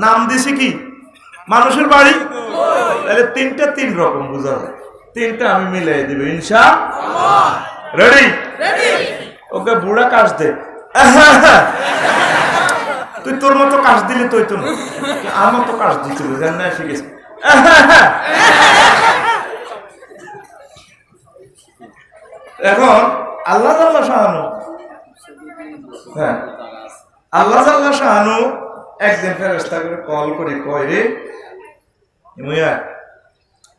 নাম দিছি কি মানুষের বাড়ি, তাহলে তিনটা তিন রকম বুঝা যায়। তিনটা আমি মিলাই দিব ইনশাআল্লাহ। রেডি? ওকে বুড়া কাজ দে। তুই তোর মতো কাজ দিলে তুই তো আমার মতো কাজ দিচ্ছিল জান না, শিখেছি। এখন আল্লাহ তাআলা শাহানু, হ্যাঁ আল্লাহ তাআলা শাহানু একদিন ফেরেশতাকে কল করে কয় রে মুয়া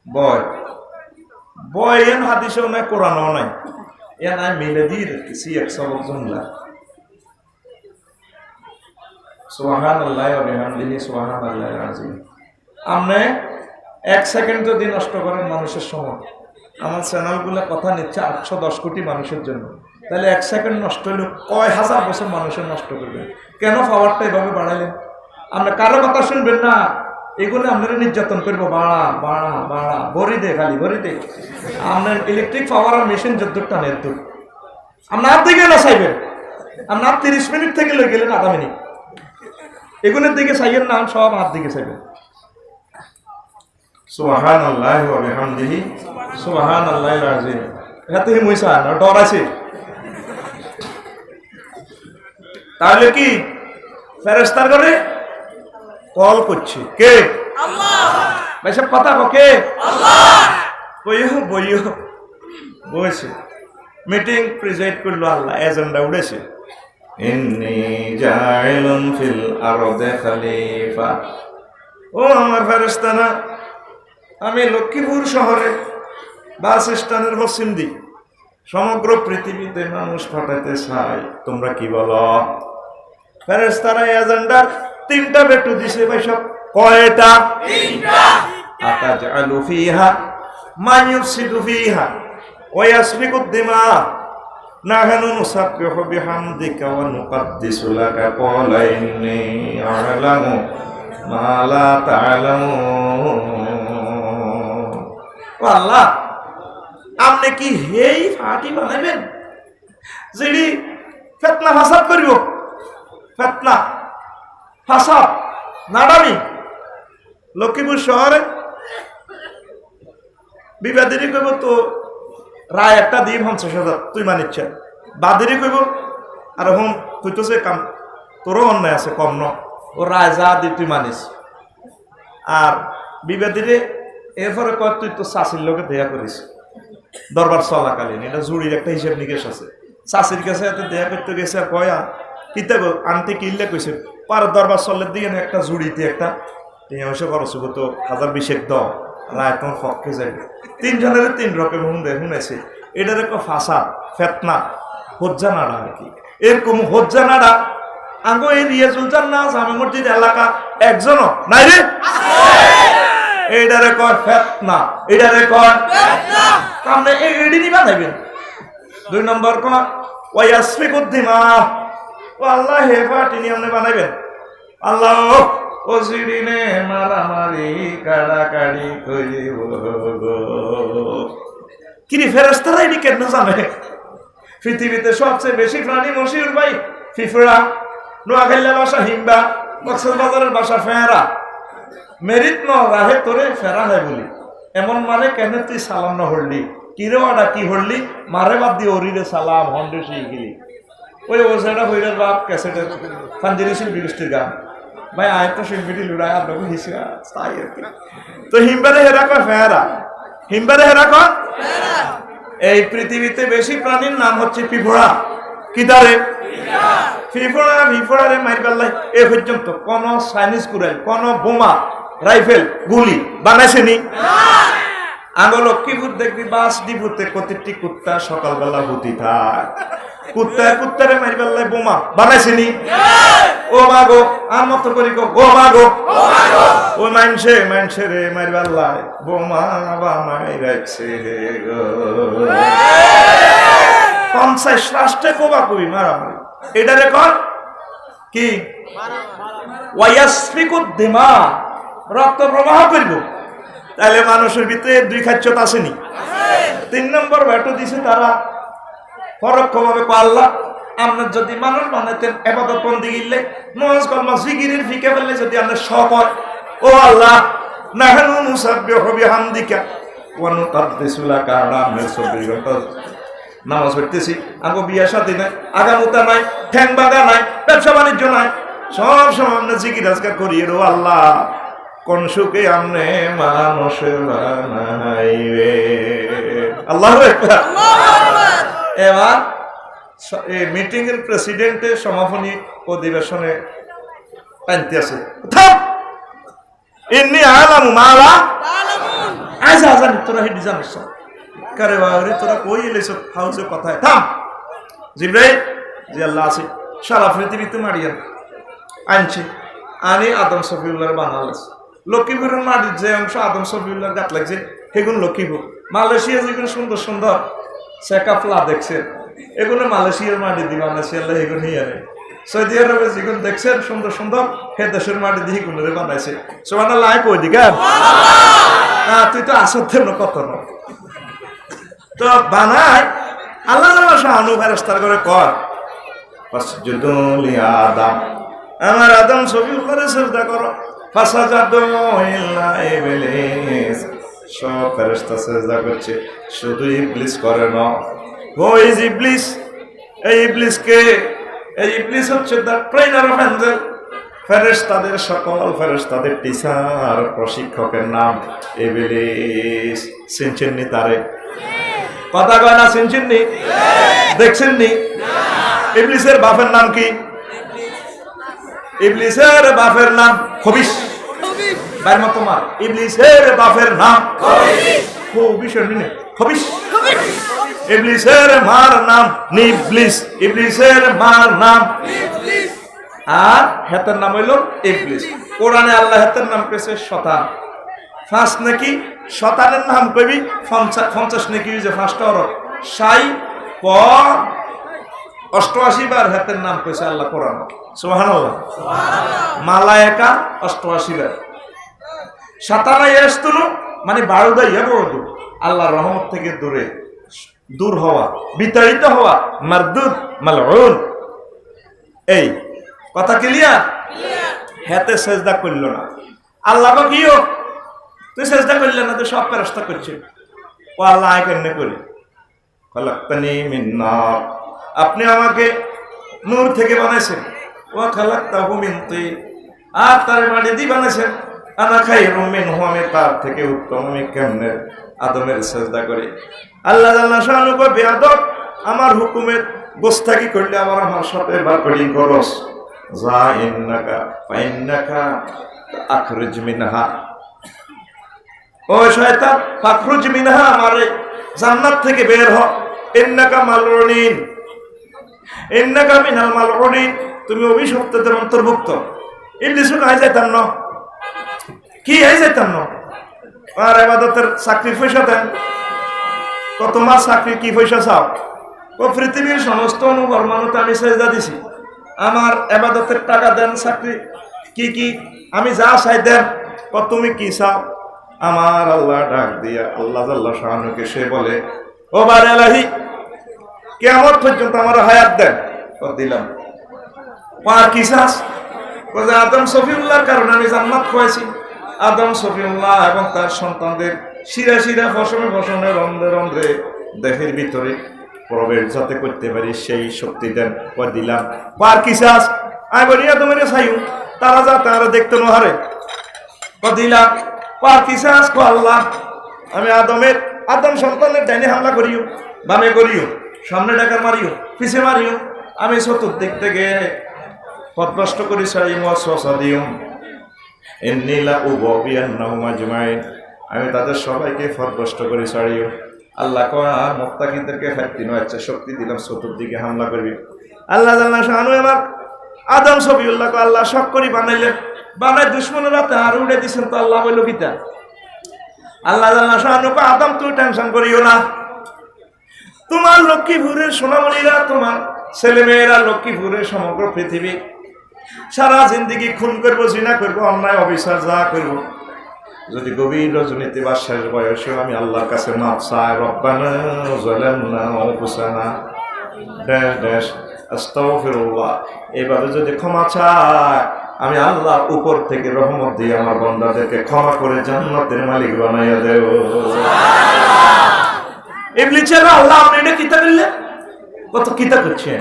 বয় বয় এন হাদিসেও নাই কোরআনও নাই, এন আমি মিলে দিয়ে রেখেছি এক সবক জুমলা। সুবহানাল্লাহি ওয়া বিহামদিহি সুবহানাল্লাহিল আযীম। আপনি এক সেকেন্ড যদি নষ্ট করেন মানুষের সময়, আমার চ্যানেলগুলো কথা নিচ্ছে 810 কোটি মানুষের জন্য, তাহলে এক সেকেন্ড নষ্ট হলে কয় হাজার বছর মানুষের নষ্ট করবেন। কেন পাওয়ারটা এভাবে বাড়াইলেন? আমরা কারো কথা শুনবেন না, এগুলো আপনারা নির্যাতন করবো, বাড়া বাড়া বাড়া ভরি দে, খালি ভরি দে। আপনার ইলেকট্রিক পাওয়ার আর মেশিন যদ্দুর টানে এদ্দুর আপনার হাত দিকে না চাইবেন। আপনার 30 মিনিট থেকে লই গেলেন 8 মিনিট, এগুলোর দিকে চাইবেন না, সব হাত দিকে চাইবেন। সুবহানাল্লাহি ওয়া বিহামদিহি সুবহানাল্লাহিল আযীম। এতে মুইসা না ডর আছে। তাহলে কি ফেরেশতার করে কল করছে কে? আল্লাহ। ভাই সব কথা কে? আল্লাহ। বইও বইও বসে মিটিং প্রেসিডেন্ট করলো আল্লাহ, এজেন্ডা উড়েছে। ইন্নী জাইলুন ফিল আরদি খলিফা। ও আমার ফেরেশতারা, আমি লক্ষ্মীপুর শহরে বাস স্ট্যান্ডের পশ্চিম দিক সমগ্র পৃথিবীতে মানুষ পাঠাতে চাই, তোমরা কি বলো? ফেরেশতারা এজেন্ডার 3টা বেটু দিছে। ভাই সব কয়টা? 3টা। আতাজআলু ফিহা মান ইউফসিদু ফিহা ওয়া ইয়াসফিকুদ দিমা নাহনু নুসাব্বিহু বিহামদিকা ওয়া নুকদ্দিসু লাকা ক্বালা ইন্নী আ'লামু মা লা তা'লামুন। ও আল্লাহ, আপনি কি হেই ফাটি বানাবেন যেটি ফিতনা ফাসাদ করিব? ফিতনা ফাসাদ নাডামি লক্ষ্মীপুর শহরে বিবাদীরই কইব তো রায় একটা দিই 50,000 তুই মানিচ্ছ, বাদীরই কইব আর হম তুই তো সে কাম তোরও অন্যায় আছে কম ন, ও রায় যা দি তুই মানিস। আর বিবাদীরে এরপরে কয় তুই তো চাষির লোকে দেয়া করিস দরবার চলাকালীন। এটা জুড়ির একটা হিসেব নিকেশ আছে। চাষির কাছে এত দেয়া করতে গেছে আর কয়া কিতা গো আনতে কিনলে কইছে পার দরবার চলের দিকে একটা জুড়িতে একটা টিয়া খরচ হবো তো 1020 দাও, রায় তোমার পক্ষে যাবে। 3 জনের 3 রকম শুনেছে। এটার একটা ফাসাদ ফেতনা হজ্জা নাড়া আর কি। এরকম হজ্জা নাড়া আঙ্গো এই রিয়াজুল জান্নাহ জামে মসজিদ এলাকা একজনও নাই রে। এইটারে কর ফেতনা, এইটারে কর ফেতনা। আপনি এইডি নিবা যাবেন। 2 নম্বর কর ওয়াসফিকুদ দিমা। ও আল্লাহ হেফাটি নি আপনি বানাইবেন। আল্লাহ ও সিরিনে মারামারি কাড়াকাড়ি করিব গো। কিরে ফেরেশতারা এডি কেন জানে? পৃথিবীতে সবচেয়ে বেশি প্রাণী মশিউর ভাই ফিফড়া, নোয়াখালীর ভাষা হিম্বা, কক্সবাজারের ভাষা ফেরা। মেরিট ন রাহে তোরে ফেরা হয় বলি, এমন মানে কেন তুই সালাম না হরলি? কিরে ওটা কি হরলি? মারে বাদ দিয়ে ওরিরে সালাম হন্ডে শিখলি। ওই ওসাইডা হইরার বাপ ক্যাসেটের ফানজিরিশিল বিরুষ্টির গান। ভাই আয় তো শিল্পীটি লুড়ায় আপনাকে হিসিয়া তাই আর কি। তো হিম্বারে হেরা কয় ফেরা, হিম্বারে হেরা কয়। এই পৃথিবীতে বেশি প্রাণীর নাম হচ্ছে পিঁপড়া। কি তারে? ফিফড়া। ফিফড়ারে মাইরবাল্লাই এ পর্যন্ত কোন চাইনিজ কুরাইল, কোন বোমা রাইফেল গুলি বানাইছেনি? আঙ্গ লক্ষ্মীপুর দেখবি বাস ডিপুতে প্রতিটি কুত্তা সকালবেলা হুতি থাক, কুত্তায় কুত্তারে মাইরবাল্লাই বোমা বানাইছেনি? ও মাগো আর মতো করি গো, ও মাগো ওই মানছে রে মাইরবাল্লাই বোমা বানাই রাখছে গো। 50 রাষ্ট্রে কোবা কবি মারামারি। এটা রেকর্ড কি? ওয়াসফিকুদ দিমা, রক্ত প্রবাহ করব। তাহলে মানুষের ভিতরে 2 খাচ্ছত আসেনি? 3 নম্বর ব্যাটো দিছে তারা পরোক্ষভাবে আল্লাহ আপনার যদি মানুষ বানাতেন ইবাদত বন্দি গিলে নামাজ কলমা জিকিরের ফিকে বললে যদি আপনার শখ হয়, ও আল্লাহ নাহনু নুসাব্বিহু বিহামদিকা ওয়া নুকাদ্দিসু লাকা, আপনার 24 ঘন্টা নামাজ পড়তেছি, আগো বিয়া শাদী নাই, আগামুতা নাই, ঠ্যাং বাগা নাই, ব্যবসা বাণিজ্য নাই, সব সময় আমরা জিকির আজকার করি। ও আল্লাহ কোন সুখে আমনে মানুষ বানাইবে। আল্লাহু আকবার। এবার এই মিটিং এর প্রেসিডেন্টের সমাপনী অধিবেশনে টানতে আছে, থাম ইন্নী আলামু মালা আইসা জানি তোরা হিডি জানিস কারে বাবরে তোরা কই এলেছ হাউসে কথায়, থাম জিব্রাইল জি আল্লাহ আছে সারা পৃথিবীতে মারিয়ান আনছে আনি আদম সফিউল্লাহর বানালেস। লক্ষ্মীপুরের মাটির যে অংশ আদম সফিউল্লাহর গাত লাগছে সেগুলো লক্ষ্মীপুর। মালয়েশিয়া যেগুলো সুন্দর সুন্দর সেকাফলা দেখছেন এগুলো মালয়েশিয়ার মাটি দিয়ে বানাইছে আল্লাহ, এগুলো নিয়ে আনে। সৌদি আরবে যেগুলো দেখছেন সুন্দর সুন্দর সে দেশের মাটি দিয়ে এগুলো বানাইছে। সুবহানাল্লাহ কই দিকা তুই তো আসতে কত ন তো বানায় আল্লাহ শাহানু ফেরেশতার করে কর ফাসজুদু লিআদম, আমার আদম সফিউল্লাহরে সিজদা করো। ফাসাজাদু ইল্লা ইবলিস, সব ফেরেশতা সিজদা করছে, শুধু ইবলিস করে না। হু ইজ ইবলিস? এই ইবলিস কে? এই ইবলিস হচ্ছে দ্য ট্রেনার অফ এঞ্জেল, ফেরেশতাদের সকল ফেরেশতাদের টিচার প্রশিক্ষকের নাম ইবলিস। চিনছেননি তারে? কথা কয় না চিনছেননি? দেখছেননি? ইবলিসের বাপের নাম কি? ইবলিসের বাপের নাম খবিস। বাইর মত মার। ইবলিসের বাপের নাম খবিস। খবিস। ইবলিসের মার নাম নিবলিস। ইবলিসের মার নাম নিবলিস। আর হেতের নাম হইল ইবলিস। কোরআনে আল্লাহ হেতের নাম পেয়েছে শতান। ফার্স্ট নাকি শতানের নাম কবি 50 নাকি যে ফার্স্ট অরব সাই প 88 বার হাতের নাম কইছে আল্লাহ কোরআন। সুবহানাল্লাহ। মালায়েকা 88 বার। শাতানা ইয়াসতুনু মানে বারুদা ইয়াবুদু, আল্লাহর রহমত থেকে দূর হওয়া, বিতাড়িত হওয়া, মারদুদ মালউন। এই কথা ক্লিয়ার? হাতে সেজদা করল না আল্লাহ কিও তুই সেজদা করলে না, তুই সব ফেরেশতা করছে। ও আল্লাহ আয় কেন করি? খালাকতানি মিন নার, আপনি আমাকে নূর থেকে বানাইছেন। ও খালাকতাহু মিন তিন, আর তার মাটি দিয়ে বানাইছেন। আনা খায়রুম মিনহু, আমি তার থেকে উত্তম। আমি কেমনে আদমের সেজদা করি? আল্লাহ জাল্লা শানু কো বেয়াদব, আমার হুকুমের গোস্তাকি করলে আমার সাথে বারবারি করস। যা ইন্নাকা ফাইন্নাকা আখরিজ মিনহা, ও শয়তান ফাখরুজ মিনহা, আমারে জান্নাত থেকে বের হ। ইন্নাকা মালউনিন, ইন্নাকা মিনাল মালউনিন, তুমি অভিশপ্তদের অন্তর্ভুক্ত। ইবলিসও কাজ যাইতাম না, কি হয়ে যাইতাম না। আর ইবাদতের চাকরির পয়সা দেন, তো তোমার চাকরি কি পয়সা চাও? ও পৃথিবীর সমস্ত অনুভব মানুষ আমি সেজদা দিছি, আমার ইবাদতের টাকা দেন। চাকরি কি কি আমি যা চাই দেন। ও তুমি কি চাও? আমার আল্লাহ ডাক দিয়া আল্লাহ জাল্লা শাহানুকে সে বলে, ও বার এলাহি কিয়ামত পর্যন্ত আমার হায়াত দেন। ও দিলাম। আর কি চাস? ও যে আদম সফিউল্লাহর কারণে আমি জান্নাত খুঁয়েছি। আদম সফিউল্লাহ এবং তার সন্তানদের শিরা শিরা ফসনে ফসনে রন্ধ্রে রন্ধ্রে দেহের ভিতরে প্রবেশ যাতে করতে পারি সেই শক্তি দেন। ও দিলাম। আর কি চাস? আমি বলি আদমের চাইও তারা যা তারা দেখতে নহারে। ও দিলাম। আর কি চাস? আল্লাহ আমি আদম সন্তানের ডাইনে হামলা করিও, বামে করিও, সামনে ডাকার মারিও, পিছে মারিও, আমি চতুর্দিক থেকে পথভ্রষ্ট করি ছাড়িও। ওয়াসওয়াসা দিও ইন্নীলা উবাবিয়ান্নাহুম আজমাইন, আমি তাদের সবাইকে পথভ্রষ্ট করি ছাড়িও। আল্লাহ কয়া মুত্তাকিদেরকে ফাইতিন আচ্ছা শক্তি দিলাম চতুর্দিকে হামলা করবি। আল্লাহ জাল্লা শানু আমার আদম সফিউল্লাহকে আল্লাহ শক করি বানাইলেন। বানাই দুশ্মনের রাতে আর উড়ে দিচ্ছেন। তো আল্লাহ বলল গীতা আল্লাহ জাল্লা শানু আদম তুই টেনশন করিও না, তোমার লক্ষ্মীপুরের সোনামণিরা, তোমার ছেলেমেয়েরা, লক্ষ্মীপুরের সমগ্র পৃথিবী সারা জিন্দিগি খুন করবো, জিনা করবো, অন্যায় অবিচার যা করবো, যদি গভীর রজনীতে বা শেষ বয়সে আমি আল্লাহর কাছে মাফ চাই। রব্বানা যালামনা আনফুসানা ড্যাশ ড্যাশ আস্তাগফিরুল্লাহ, এইভাবে যদি ক্ষমা চায় আমি আল্লাহ উপর থেকে রহমত দিয়ে আমার বান্দাদেরকে ক্ষমা করে জান্নাতের মালিক বানাইয়া দেব। ইবলিসের আল্লাহ আপনি এটা কিতা করলেন, কত কিতা করছেন?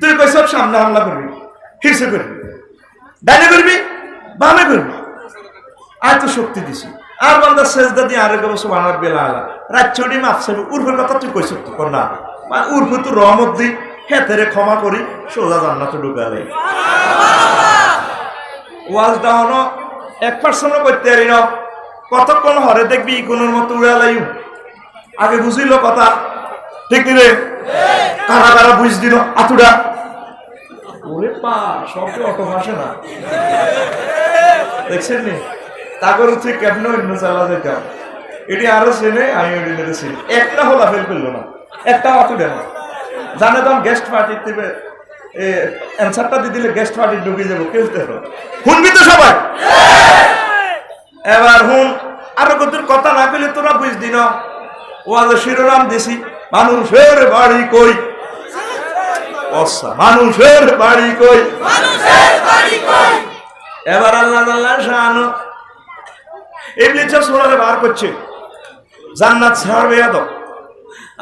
তুই কই সব সামনে হামলা করবি, হিসে করবি, ডানে করবি, বামে করবি, এত শক্তি দিছি। আর বান্দা সেজদা দিয়ে আরেক বছর বানার বেলা আলা রাত ছড়ি মাপসাবি উর্ফের কথা তুই কইছ তো কর না, উর্ফে তো রহমত দি হেতেরে ক্ষমা করি সোজা জান্নাতে ঢুকালে। ওয়াজ দাওনো 1% করতে পারি না, কতক্ষণ হরে দেখবি ইকোনোর মতো উড়ালাইও। আগে বুঝিল কথা ঠিক রে, কারা কারা বুঝ দিল আতুরা ওরে পা সবকে অটো ভাসে না দেখছেন নি, তাগর হচ্ছে কেমন অন্য চালা যেতাম এটি আরো চেনে আমি ওই চিনি। একটা হোলা ফেল করলো না, একটা আতুরা না জানে তো গেস্ট পার্টির থেকে অ্যান্সারটা দিয়ে দিলে গেস্ট পার্টি ঢুকে যাবো, কেউ দেখো শুনবি তো সবাই। এবার হুন আরো কত কথা না পেলে তোরা বুঝদি না। ওয়াজের শিরোনাম দিছি মানুষের বাড়ি কই, মানুষের বাড়ি কই। এবার আল্লাহ আল্লাহ শাহানু ইবলিসের সূরারে বার করছে, জান্নাত ছাড়বে আদম।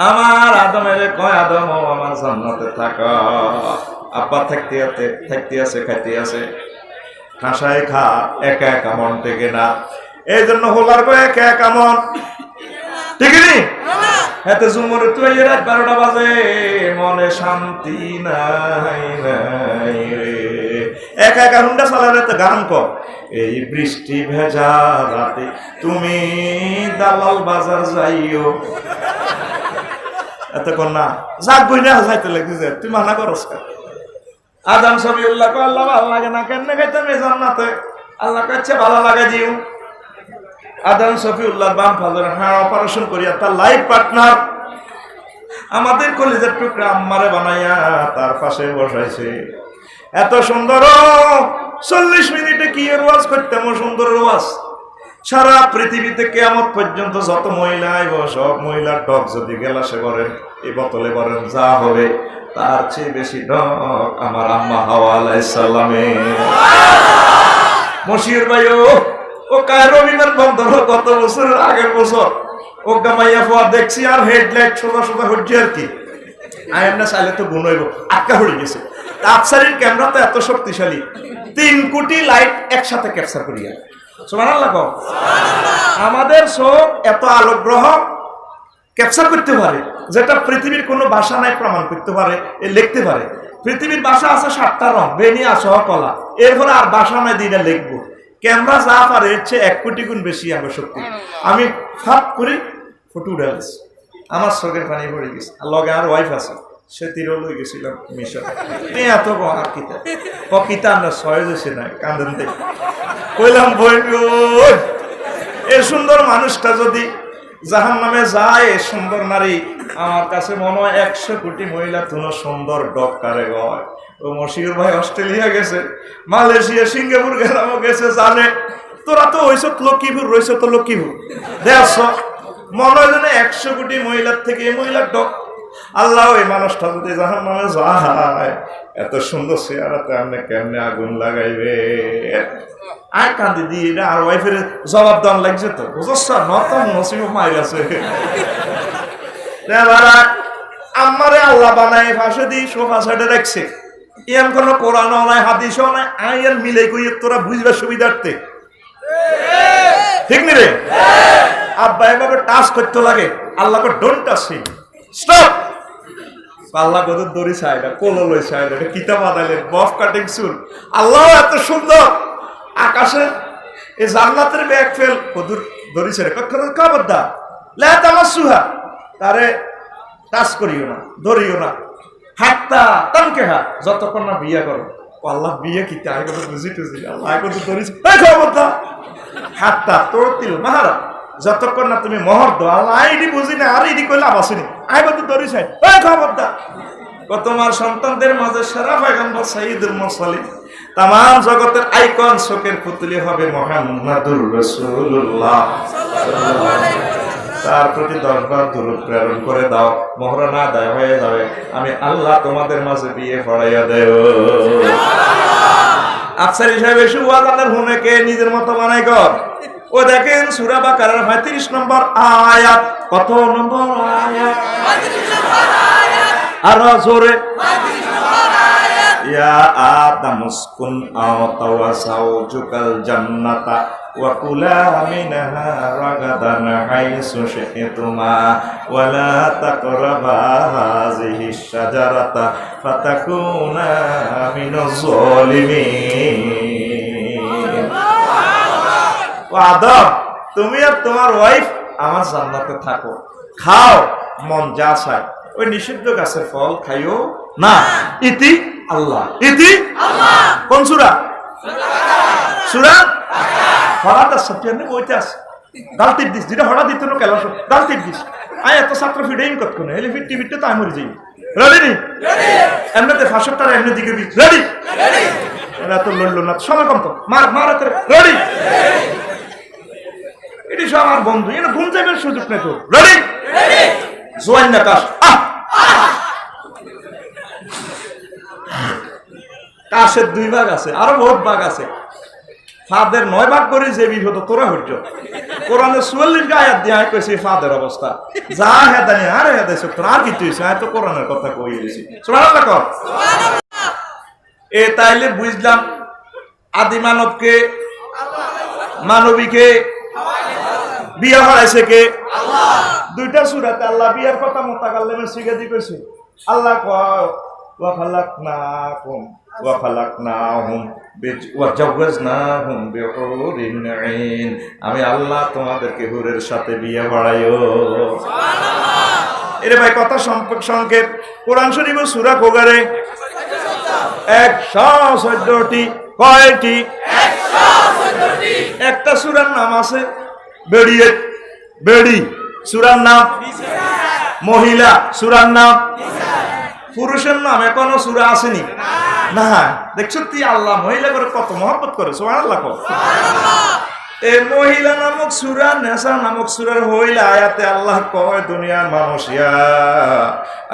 আমার আদমের কয় আদম আমার জান্নাতে থাকা, আব্বা থাকতে আছে খাইতে আছে, ঠাসায় খা, একা একা মন টেকে না, এই জন্য হোলার কয় একা একা মন ঠিক নি। এতে জুমরে তুই রাত 12টা বাজে মনে শান্তি নাই নাই রে, একা একা হুন্ডা চালালে তো গান কর, এই বৃষ্টি ভেজা রাতে তুমি দালাল বাজার যাইও, এত কর না যাক বই না যাইতে লাগছে তুই মানা করস। আদম সবিউল্লাহ কো আল্লাহ ভালো লাগে না কেন খাইতাম এই জান্নাতে, আল্লাহ কাছে ভালো লাগে দিও। আদম সফিউল্লাহ বাম ফাজার হ্যাঁ অপারেশন করিয়া তার লাইফ পার্টনার আমাদের কলিজার টুকরা আম্মারে বানাইয়া তার পাশে বসাইছে। এত সুন্দর 40 মিনিটে কি এর ওয়াজ করতাম, সুন্দর ওয়াজ। সারা পৃথিবীতে কিয়ামত পর্যন্ত যত মহিলা আইব সব মহিলার ডক যদি গেলাসে ভরেন, এই বোতলে ভরেন, যা হবে তার চেয়ে বেশি ডক আমার আম্মা হাওয়া আলাইহিস সালামে। মশির ভাই ও কায়রো বিমান বন্দর গত বছর আগের বছর ও গামাইয়া ফোয়া দেখছি আর হেডলাইট সোজা সোজা হচ্ছে আর কি, আমি না চাইলে তো গুণ হইব আটকা হয়ে গেছে। আফসারির ক্যামেরা তো এত শক্তিশালী, 3 কোটি লাইট একসাথে ক্যাপচার করিয়া সুবহানাল্লাহ। আমাদের চোখ এত আলোকগ্রহ ক্যাপচার করতে পারে যেটা পৃথিবীর কোনো ভাষা নাই প্রমাণ করতে পারে, লিখতে পারে। পৃথিবীর ভাষা আছে 7টা রং, বেনিয়া সহ কলা, এরপরে আর ভাষা নাই দিনে লিখবো। ক্যামেরা যা পারে এর চেয়ে 1 কোটি গুণ বেশি আমার শক্তি। আমি ফাপ করে ফটো উঠাইছি, আমার চোখের পানি পড়ে গেছে। আর লগে আর ওয়াইফ আছে, সে তীরও লই গেছিলাম মিশন। এত কিতা কিতা আমরা সহজ হয়েছে না কান্দন থেকে কইলাম বই এ সুন্দর মানুষটা যদি জাহান নামে যায়, সুন্দর নারী আমার কাছে মনে হয় 100 কোটি মহিলা তুনো সুন্দর ডক কারে গয়। ও মশির ভাই অস্ট্রেলিয়া গেছে, মালয়েশিয়া, সিঙ্গাপুর গেলামও গেছে, জানে তোরা তো ওইসব লক্ষ্মীপুর রয়েছে তো লক্ষ্মীপুর দেখছ মনে হয় যেন 100 কোটি মহিলার থেকে এই মহিলার ডক। আল্লাহ ওই মানুষটা যদি জাহান নামে যায়, এত সুন্দর চেহারাতে আপনি কেমনে আগুন লাগাইবে? আর কান্দি দিয়ে আর ওয়াইফের জবাব দেওয়ার লাগছে তো বুঝছ নতুন নসিব মায়ের আছে। আমারে আল্লাহ বানাই ফাঁসে দিই সোফা সাইডে রাখছে, এম কোন কোরআন নাই হাদিসও নাই, আইন মিলে কই তোরা বুঝবার সুবিধার্থে ঠিক নি রে? আব্বা এভাবে টাচ করতে লাগে, আল্লাহকে ডোন্ট টাচ হিম, স্টপ। আল্লাহ কত দড়ি সাইড কোলো লই সাইড এটা কিতাব আদাইলেন বফ কাটিং চুল। আল্লাহ এত সুন্দর আকাশে এই জান্নাতের ব্যাগ ফেল কদুর দড়ি সাইড কখনো কাবদ্দা লা তামাসুহা, তারে টাচ করিও না, ধরিও না, হাত্তা তানকে হা, যতক্ষণ না বিয়ে করো। আল্লাহ বিয়ে কিতা আই কত বুঝি টুজি, আল্লাহ আই কত ধরিস এই কাবদ্দা হাত্তা তোর তিল মাহারা, যতক্ষণ না তুমি মোহর দাও। আল্লাহ আইডি বুঝি না, আর ইডি কইলা বাসিনি আই কত ধরিস এই কাবদ্দা। তোমার সন্তানদের মাঝে সেরা পয়গম্বর সাইয়্যিদুল মুরসালিন, তামাম জগতের আইকন, চোখের পুতুলি হবে মুহাম্মাদুর রাসূলুল্লাহ সাল্লাল্লাহু আলাইহি ওয়াসাল্লাম। তার প্রতি 10 বার দুরূদ প্রেরণ করে দাও, মহরনা আদায় হয়ে যাবে। আমি আল্লাহ তোমাদের মাঝে বিয়ে পড়াইয়া দেব। আফসার হিসাবে বেশি ওয়াজ আল্লাহর হুনেকে নিজের মতো বানাই কর। ও দেখেন সূরা বাকারার 35 নম্বর আয়াত। কত নম্বর আয়াত? 35 নম্বর আয়াত। আর জোরে 35 নম্বর আয়াত। ইয়া আদম উসকুন আও তাওয়াসাউজুকাল জান্নাতা ওয়া কুলা মিনহা রাগাদান হাইসু শি'তুমা ওয়া লা তাকরাবা হাযিহিশ শাজারাতা ফাতাকুনা মিনাজ জালিমিন। আদম, তুমি আর তোমার ওয়াইফ আমার জান্নাতে থাকো, খাও মন যা চায়, ওই নিষিদ্ধ গাছের ফল খাইও না। ইতি আল্লাহ, ইতি আল্লাহ। কোন সূরা? সূরা হঠাৎ আসছে বইতে আছে দালতির দিস, যেটা হঠাৎ দিত না কেলাস দালতির দিস। আয় এত ছাত্র ফিডেই কতক্ষণে এলে ফিট টিভিতে তো আমি মরে যাই। রেডি নি? এমনিতে ফাঁসের তারা এমনি দিকে রেডি। এরা তো লড়লো না, সময় কম তো, মার মার রেডি। এটি সব আমার বন্ধু, এটা ঘুম যাইবার সুযোগ নেই তো। রেডি জোয়ান না কাশ। কাশের 2 ভাগ আছে, আরো বহুত ভাগ আছে। ফাদের 9 ভাগ করে যে বিপদ তোরা হইছ। কোরআনে 44 আয়াত দিয়ে আয় কইছে ফাদের অবস্থা। যা হেদানি আরে হেদাই সত্য আর কি তুইছ, আয় তো কোরআনের কথা কই দিছি। সুবহানাল্লাহ কর। সুবহানাল্লাহ। এ তাইলে বুঝলাম আদি মানবকে, মানবীকে বিয়া হরাইছে কে? আল্লাহ। 2টা সূরাতে আল্লাহ বিয়ার কথা মুতাকাল্লিমের সিগাদি কইছে। আল্লাহ কয় ওয়া খালাকনাকুম ওয়া খালাকনাহুম ওয়া জাওয়াজনাহুম বিহুরিন আইন। আমি আল্লাহ তোমাদেরকে হুরের সাথে বিয়া বাড়াইও। সুবহানাল্লাহ। এরে ভাই কথা সংক্ষেপ। কোরআন শরীফ সূরা কোগারে 114টি। কয়টি? 114টি। একটা সূরার নাম আছে বেড়িয়ে বেড়ি, সূরার নাম মহিলা, সূরার নাম পুরুষের নাম এখনো সূরা আসেনি না। দেখছো তুই আল্লাহ মহিলা করে কত মহব্বত করে। সুবহানাল্লাহ। এই মহিলা নামক সূরা, নেসা নামক সূরার হইলা আয়াতে আল্লাহ কয় দুনিয়ার মানুষ ইয়া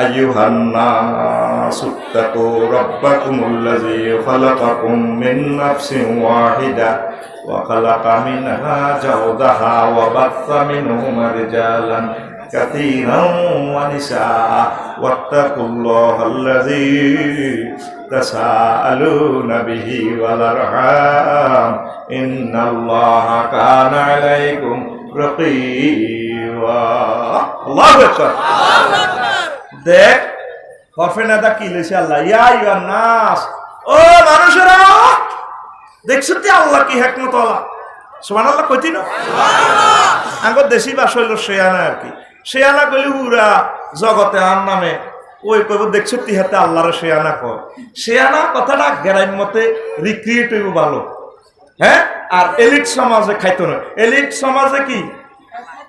আইয়ুহান নাসু তাকু রাব্বাকুমুল্লাযী খালাকাকুম মিন নাফসিন ওয়াহিদা ওয়া খালাকা মিনহা যাওজাহা ওয়া বাথা মিনহুমা রিজালান কাসীরান ওয়া নিসা ওয়াত্তাকুল্লাহাল্লাযী তাসাআলুনা বিহি ওয়াল আরহাম ইন্নাল্লাহা কানা আলাইকুম রাকীবা। আল্লাহু আকবার। দেখ হরফে নাদা কি লেছে আল্লাহ, ইয়া আইয়ুহান নাস, ও মানুষেরা। দেখছো তুই আল্লাহ কি হিকমত আল্লাহ। সুবহানাল্লাহ কইতি না? সুবহানাল্লাহ। আগর দেশি ভাষা হইল শেয়ানা আর কি। শেয়ানা কইলে পুরা জগতে আর নামে ওই কইব দেখছো তুই হাতে আল্লাহর শেয়ানা কয়। শেয়ানা কথাটা গ্রাম মতে রিক্রিয়েট হইব ভালো, হ্যাঁ। আর এলিট সমাজে খাইতো না। এলিট সমাজে কি?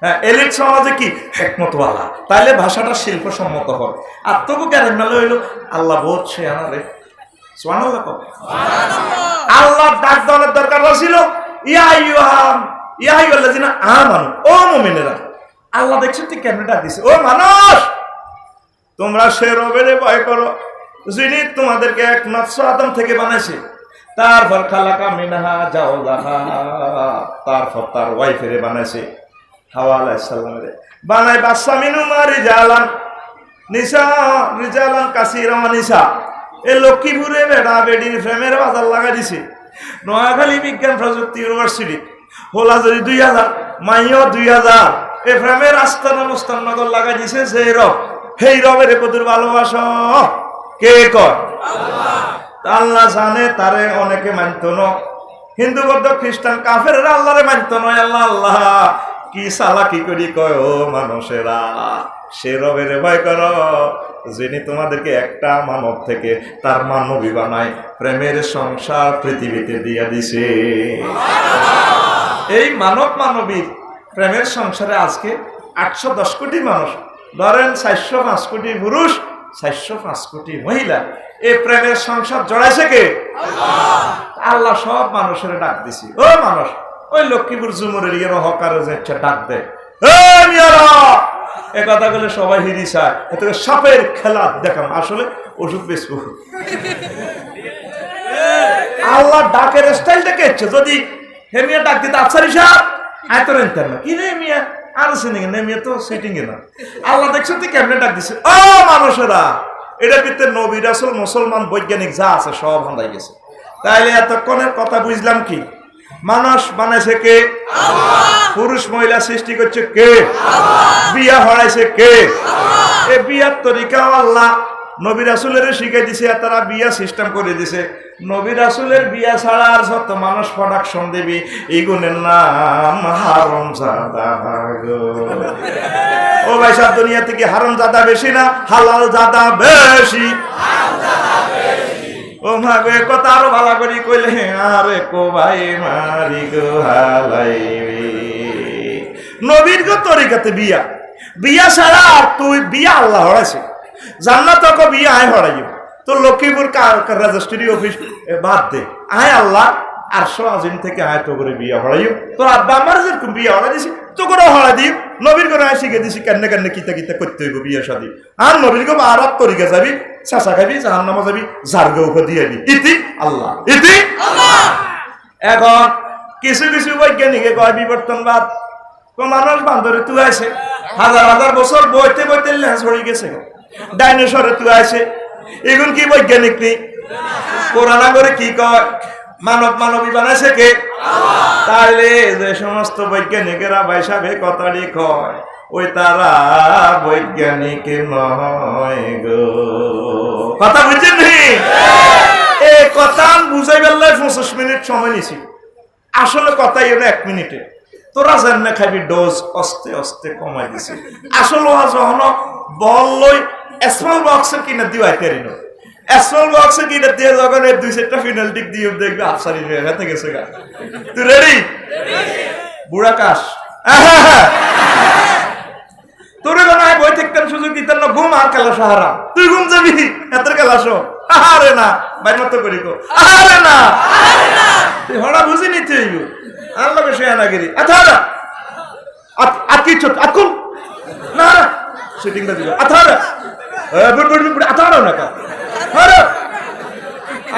হ্যাঁ, এলিট সমাজে কি হিকমতওয়ালা, তাইলে ভাষাটা শিল্পসম্মত হয়। আর তবু গ্রাম মেলে হইল আল্লাহ বহুত শেয়ানা রে। সুবহানাল্লাহ। সুবহানাল্লাহ। আল্লাহ ডাক দেওয়ার দরকার ছিল ইয়া আইয়ুহাল্লাযীনা আমানু, ও মুমিনেরা। আল্লাহ দেখছো তুই কেন ডাক দিছে, ও মানুষ তোমরা সে রবের ভয় করো যিনি তোমাদেরকে এক নফস আদম থেকে বানাইছে, তারপর খালাকা মিনহা যাওজাহা, তারপর তার ওয়াইফেরে বানাইছে হাওয়া আলাইহিস সালামের, বানাই বাচ্চা মিনহুমা রিজালান নিসা, রিজালান কাসীরা ওয়া নিসা। এই লক্ষ্মীপুরে বেড়া বেডির ফ্রেমের বাজার লাগাই দিছে। নোয়াখালী বিজ্ঞান প্রযুক্তি ইউনিভার্সিটি হোলাজুরি 2000, মাইও 2000। এই ফ্রেমের আস্তানা মুস্তাননগর লাগাই দিছে যে রব, সেই রবের কদুর ভালোবাসো কে কর? আল্লাহ। আল্লাহ জানে তারে অনেকে মানত না। হিন্দু বৌদ্ধ খ্রিস্টান কাফেররা আল্লাহরে মানত না। আল্লাহ আল্লাহ কি চালাকি করি কয়, ও মানুষেরা সে রবের ভয় করো যিনি তোমাদেরকে একটা মানব থেকে তার মানবী বানায়, প্রেমের সংসার পৃথিবীতে দিয়া দিছে। এই মানব মানবীর প্রেমের সংসারে আজকে 810 কোটি মানুষ, ধরেন 405 কোটি পুরুষ, 405 কোটি মহিলা। এই প্রেমের সংসার জড়াইছে কে? আল্লাহ। আল্লাহ সব মানুষের ডাক দিছি, ও মানুষ। ওই লক্ষ্মীপুর জুমুরের ইয়ের হকারে যে ডাক দেয়, এ কথা বলে সবাই হিরি চায়, এত সাপের খেলা দেখাম, আসলে ওষুধ বেচবো। আল্লাহ ডাকের স্টাইলটা কেছে, যদি হেমিয়া ডাক দিতে আফসারি সাহেব আয় তো রেন্টার না কি রে মিয়া আর সিনিং না মিয়া তো সেটিং এ না। আল্লাহ দেখছো তুই কেমনে ডাক দিছে, ও মানুষেরা এটার ভিতরে নবী রাসূল মুসলমান বৈজ্ঞানিক যা আছে সব হান্দাই গেছে। তাইলে এতক্ষণের কথা বুঝলাম কি, মানুষ বানাইছে কে? পুরুষ মহিলা সৃষ্টি করছে কে? বিয়া হড়াইছে কে? এই বিয়ার তরিকাও আল্লাহ নবী রাসূলের শিখাই দিছে, তারা বিয়া সিস্টেম করে দিছে। নবী রাসূলের বিয়া ছাড়া আর যত মানুষ প্রোডাকশন দেবে এইগুলোর নাম হারামজাদা। ও ভাই সব দুনিয়া থেকে হারামজাদা বেশি না হালাল জাদা বেশি? ও মা গো কথা আরো ভালো করি কইলে আরে কো ভাই মারি গো হালাই। নবীর গো তরিকাতে বিয়া, বিয়া ছাড়া আর তুই বিয়া আল্লাহ হড়াইছে। জান্নাত কো বিয়া আয় হড়াইও তো লক্ষ্মীপুর রেজিস্ট্রি অফিস বাদ দে, আয় আল্লাহ আরশো আজিম থেকে আয় তো করে বিয়া হড়াইও। তোর আব্বা আমার যেরকম বিয়া হড়াই দিছি তো করে হড়াই দিও। নবীর করে আয় শিখে দিছি কেন কেন কিতা কিতা করতে হইব বিয়া শাদী। আর নবীর গো আর তরিকা যাবি, চাষা খাবি, জাহান্নামে যাবি, জারগা উঠে দিয়ে দি, ইতি আল্লাহ ইতি আল্লাহ। এখন কিছু কিছু বৈজ্ঞানিকে কয় বিবর্তনবাদ। মানুষ বান্দরে তুই আছে হাজার হাজার বছর বইতে বইতে লেজ হয়ে গেছে, ডাইনোসরে তুই আছে, এগুন কি বৈজ্ঞানিক নেই? কোরআন করে কি কয়? মানব মানবী বানাইছে কে? তাহলে যে সমস্ত বৈজ্ঞানিকেরা বাইসাবে কথাটি কয় ওই তারা বৈজ্ঞানিক নয় গো। কথা বুঝছেন নি? এই কথা বুঝাই বেলায় 25 মিনিট সময় নিছি, আসলে কথাই হলো 1 মিনিটে। তোরা জানে খাবি ডোজ আস্তে আস্তে কমাই দিছি। আসলে যখন বল লই স্মল বক্সের কিনে দিওয়াই তেরিন, স্মল বক্সের কিনে দিয়ে যখন 2-4টা ফিনালটিক দিয়ে দেখবি আফসারি হয়ে গেছে গা। তুই রেডি? বুড়া কাশ তোর নাই বই থাকতাম সুযোগ দিতেন না, ঘুম আর খেলা সাহারা। তুই ঘুম যাবি এত খেলাসো? আরে না বাইর মতো করি গো, আরে না তুই হড়া বুঝি নিতে হইব। আল্লাহ বেশি আনাগিরি আথারা আকি ছোট আকুল না শুটিংটা দিল আথারা আথারা না কা আরে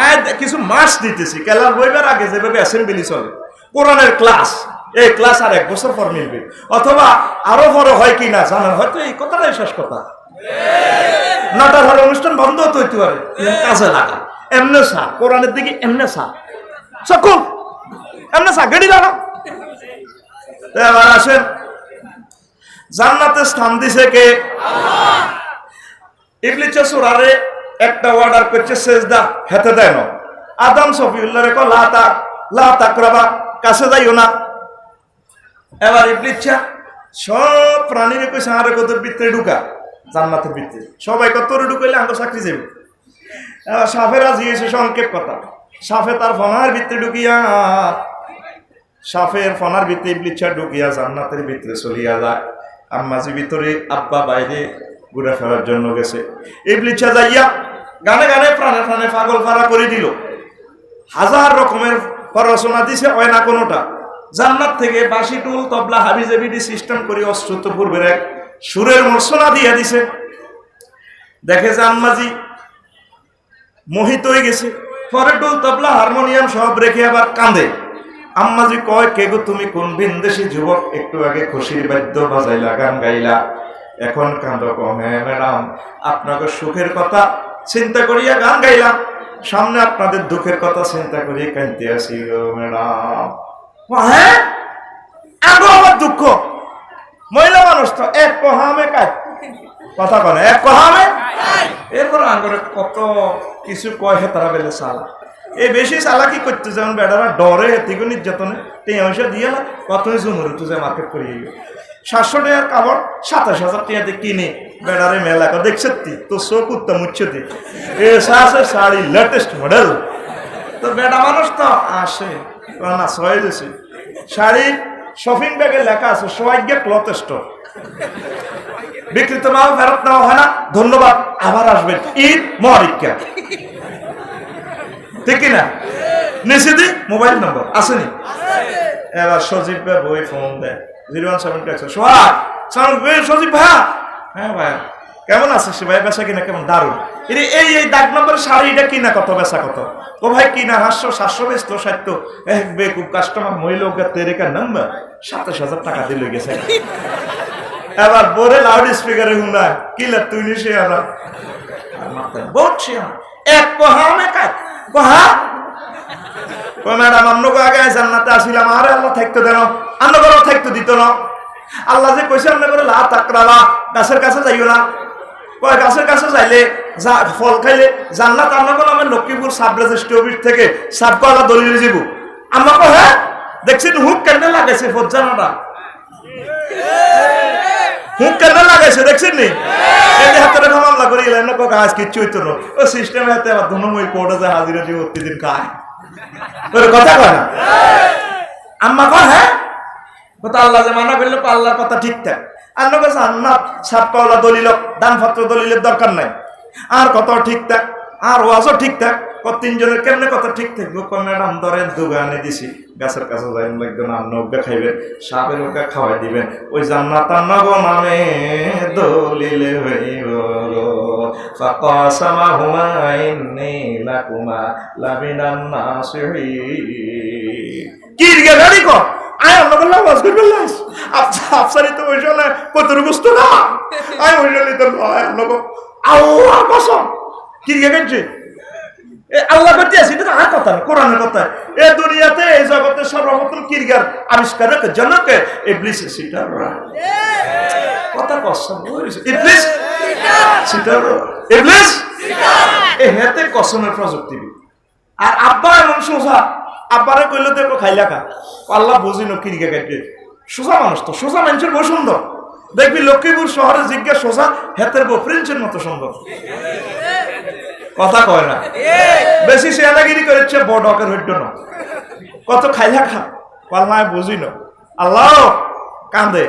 আয় কিছু মাস দিতেছি খেলার বইবার আগে যেভাবে অ্যাসেম্বলি চলে কোরআনের ক্লাস, এই ক্লাস আর 1 বছর পর মিলবে, অথবা আরো বড় হয় কি না জানার, হয়তো এই কথাটাই শেষ কথা। নটার হলে অনুষ্ঠান বন্ধ হতে পারে, কাজে লাগা এমনে সা কোরআনের দিকে এমনে সা সকল এমনে সা গেড়ি লাগা। এবার আসেন জান্নাতে স্থান দিছে কে? আল্লাহ। ইবলিস সূরারে একটা অর্ডার করছে সেজদা হেতে দেয় না। আদম সফিউল্লাহরে কো লা তাকরাবা, কাছে যাইও না। এবার ইবলিস সব প্রাণীরে কইছে আরে কতর ভিতরে ঢুকা, জান্নাতের ভিতরে সবাই কতরে ঢুকাইলে আমরা চাকরি যাইব। এবার সাফেরা জিয়েছে সংক্ষেপ কথা, সাফে তার ফনার ভিতরে ঢুকিয়া, সাফের ফনার ভিতরে ইবলিস ঢুকিয়া জান্নাতের ভিতরে চলিয়া যায়। আম্মাজি ভিতরে, আব্বা বাইরে ঘুরে ফেরার জন্য গেছে। ইবলিস যাইয়া গানে গানে প্রাণে প্রাণে পাগল ফাড়া করে দিল। 1000 রকমের পড়াশোনা দিছে, হয় না কোনোটা। জান্নাত থেকে বাঁশি টুল তবলা হাবিজাবি সিস্টেম করে অশ্রুত পূর্বের এক সুরের মর্শনা দিয়ে দিছে। দেখে যে আম্মাজি মোহিত হয়ে গেছে, পরে টুল তবলা হারমোনিয়াম সব রেখে আবার কাঁদে। আম্মাজি কয় কে গো তুমি কোন ভিনদেশী যুবক, একটু আগে খুশির বাদ্য বাজাইলা গান গাইলা, এখন কাঁদো? হ্যাঁ ম্যাডাম, আপনাকে সুখের কথা চিন্তা করিয়া গান গাইলাম, সামনে আপনাদের দুঃখের কথা চিন্তা করিয়া কাঁদতে আসি গো ম্যাডাম। হ্যাঁ আগো আমার দুঃখ, মহিলা মানুষ তো এক কহামে কাজ কথা কনে, এক কহামে। এরপর আঙ্গরে কত কিছু কয় হে তারা বেলে সালা, এই বেশি চালাকি করতে যেমন বেড়ারা ডরে হেতিকে নির্যাতনে পয়সা দিয়ে না কত জমুর তুই মার্কেট করে 700 টাকার কাপড় 27,000 টাকাতে কিনে বেড়ারে মেলা দেখছে তো চোখ উত্তম উচ্চতে শাড়ি লেটেস্ট মডেল। তো বেড়া মানুষ তো আসে না সবাই দিয়েছে শাড়ির শপিং ব্যাগে লেখা আছে সৌভাগ্য ক্লথ স্টোর, বিক্রিত মাল ফেরত নেওয়া হয় না, ধন্যবাদ আবার আসবেন, ঈদ মহারিকা। ঠিক কিনা? নিচে দি মোবাইল নম্বর আসেনি। এবার সজীব বই ফোন দেয়, 017 সোহাগ সজীব ভাইয়া, হ্যাঁ ভাইয়া কেমন আছিস ভাই, বেচা কিনা কেমন? দারুণ। এই দাগ নম্বরের শাড়িটা কিনা কত, বেচা কত? ও ভাই কিনা 500 বেচত 60 এক বেকুব কাস্টমার মহিলা তেরেকা নাম্বার 27,000 টাকা দিল গেছে। এবার বলে লাউড স্পিকারে হুনা কিলা তুই নিশে আনা বলছি এক কহামে কাজ কহা ও ম্যাডাম আমনগো আগে জান্নাতে আসিলাম, আরে আল্লাহ থাকতে দেন, আমনগো থাকতে দিত না। আল্লাহ যে কইছে আমনগো লা তাকরালা, গাছের কাছে যাইও না। কয় গাছের কাছে যাইলে ফল খাইলে জান্নাত আমনগো নামে লক্ষ্মীপুর সাব রেজিস্ট্রি অফিস থেকে সাবকলা দলিল যাব। আমনগো হ্যাঁ দেখছেন হুক কেন লাগাইছে ফজ্জানাটা, হুক কেন লাগাইছে দেখছেন নি? এই যে হাতে রেখে মামলা করে গেলেন না, কাজ কিচ্ছু হইতো না। ও সিস্টেমে হাতে আবার ধনময় কোর্টে যায় হাজিরা দিয়ে প্রতিদিন খায়, ওর কথা কয় না। আম্মা কয় হ্যাঁ কথা আল্লাহ যে মানা করলে আল্লাহর কথা ঠিকঠাক। আর লোক জান্নাত সাবকলা দলিল দানপত্র দলিলের দরকার নাই, আর কত ঠিকঠাক, আর ওয়াজও ঠিকঠাক। তিনজনের কেমনে কথা ঠিক থাকবো? ম্যাডাম ধরেন দোকানে দিছি, গাছের কাছে যাইবেন একদম আন্ন অজ্ঞা খাইবেন, সাপের অজ্ঞা খাওয়াই দিবেন, ওই জান্নাত আন্নাগো নামে দলিলে হইব ফাকাসামাহুমা ইন্নী লাকুমা লামিনান নাসিহিন। কি রে গাড়ি কর আয় আল্লাহ বললাম ওয়াজ করবে লাইস আফসারি তো ওই জন্য কতর গুস্ত না আয় ওই জন্য তো আয় আল্লাহ আল্লাহ কসম কি রে গেছে আল্লাহ করতে আসি না, আর কথা না কোরআনের কথা। এই দুনিয়াতে এই জগতে সর্বপ্রথম কিরগার আবিষ্কারক জনকে ইবলিস সিটার কথা কসম ইবলিস সিটার ইবলিস এ হেতে কসমের প্রযুক্তিবিদ। আর আব্বা এমন সোজা, আব্বারে কইলে তো খাইলা খা, আল্লাহ বুঝিনো কিরগা কাটে। সোজা মানুষ তো, সোজা মানুষের বউ সুন্দর দেখবি। লক্ষ্মীপুর শহরে জিজ্ঞাসা সোজা হেতের বউ প্রিন্সের মতো সুন্দর, কথা কয় না। বেশি সেনাগিরি করেছে বড় ডকের হইত না, কত খাইলা খা পাল্লায় বুঝি না। আল্লাহ কান্দে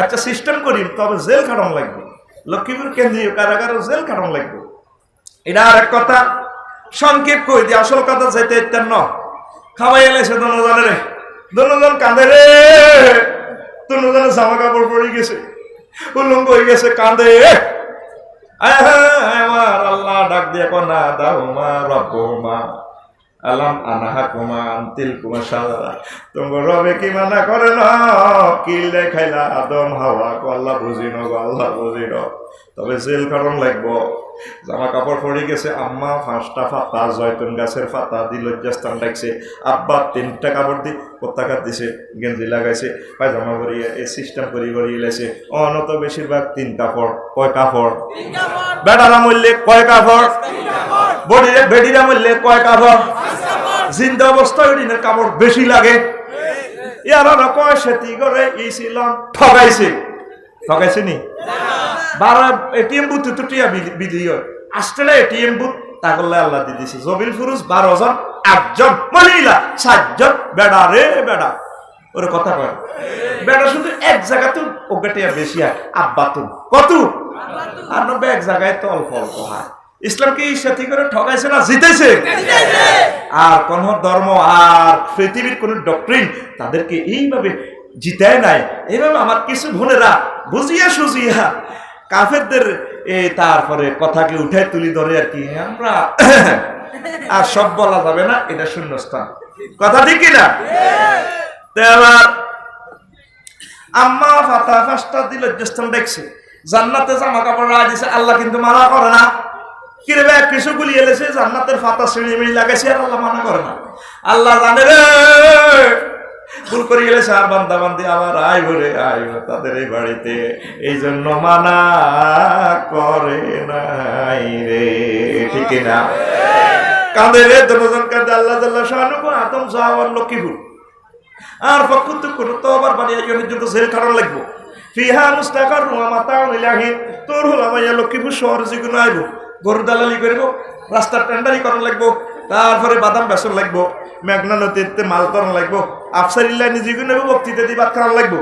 আচ্ছা সিস্টেম করি, তবে জেল খাটানো লাগবে। লক্ষ্মীপুর কেন্দ্রীয় কারাগারও জেল খাটানো লাগবে। এটা আর এক কথা সংক্ষেপ কই দিয়ে আসল কথা যাইতে ইত্যান ন খাওয়াই এলাইছে দনজনের, দনজন কান্দে রে, দনজনের জামা কাপড় পরে গেছে, উলঙ্গ হয়ে গেছে, কান্দে। আমার আল্লাহ ডাক দিয়ে কনা দাহুমা রব্বুমা আলাম আনাহাকুমা আনতিল কুমা সালা, তোমার রবে কি মানা করে না কিল দেখাইলা আদম হাওয়া কো আল্লাহ বুঝিনো গো আল্লাহ বুঝিনো। তবে জেল কারণ লাগবো। জামা কাপড় পরে গেছে, আম্মা 5টা পাতা জয়তুন গাছের পাতা দি লজ্জাস্থান ডাকছে, আব্বা 3টা কাপড় দি পতাকা দিছে, গেঞ্জি লাগাইছে, পায়জামা পরিয়ে এই সিস্টেম করি করিয়ে লাইছে। অনত বেশিরভাগ 3 কাপড়। কয় কাপড়? বেড়ারা মরলে কয় কাপড়? বডিরে বেডিরা মরলে কয় কাপড়? জিন্দা অবস্থায় দিনের কাপড় বেশি লাগে। ইয়ারা কয় সেটি করে ইছিলাম ঠগাইছে, ঠগাইছে নি 12 এটিএম বুথ তো টিয়া বিধি হয় আসলে এটিএম বুথ তা করলে আল্লাহ দিয়ে দিছে। জবিল ফুরুজ 12 জন, 8 জন মহিলা, 7 জন বেড়া রে বেড়া। ওর কথা কয় বেড়া শুধু এক জায়গাতে ওকে টিয়া বেশি হয়, আব্বা তো কত আর 90 এক জায়গায় তো অল্প অল্প হয়। ইসলামকে এই সাথে করে ঠগাইছে না জিতেছে? আর কোন ধর্ম আর পৃথিবীর কোন ডক্ট্রিন তাদেরকে এইভাবে জিতায় নাই। এইভাবে আমার কিছু বোনেরা বুঝিয়া সুজিয়া কাফেরদের তারপরে কথাকে উঠায় তুলি ধরে আর কি আমরা আর সব বলা যাবে না, এটা শূন্যস্থান। কথা ঠিক কিনা? এবার আম্মা ফাতা 5টা দিল লজ্জাস্থান দেখছে, জান্নাতে জামা কাপড় রাখা দিছে, আল্লাহ কিন্তু মানা করে না। কিরে ভাই কিছু গুলি এলেছে জান্নাতের ফাতা শ্রেণী মিলি লাগাইছে আর আল্লাহ মানা করে না। আল্লাহ জানে রে ভুল করে গেলেছে, আর বান্দা বান্দি আবার আয় বলে আয় তাদের এই বাড়িতে, এই জন্য মানা করে নাই রে, ঠিক না? কাঁদে রে দনজন কাঁদে। আল্লাহ জাল্লা শানুকু আদম জাওয়ার লক্ষ্মীপুর আর ফকুত কোন তো আবার বানিয়ে জনের জন্য জেল কারণ লাগবো। ফিহা মুস্তাকার রুমা মাতাউন ইলাহি, তোর হলাম ইয়া লক্ষ্মীপুর শহর যেগুলো আইব, গরু দালালি করব, রাস্তার টেন্ডারি করার লাগবো, তারপরে বাদাম বেসন লাগবো, মেঘনা নদীতে মাল করার লাগবো, আফসারিল্লাহ নিজেকে নেবো, বক্তৃতা দিয়ে ভাত খাওয়ার লাগবো,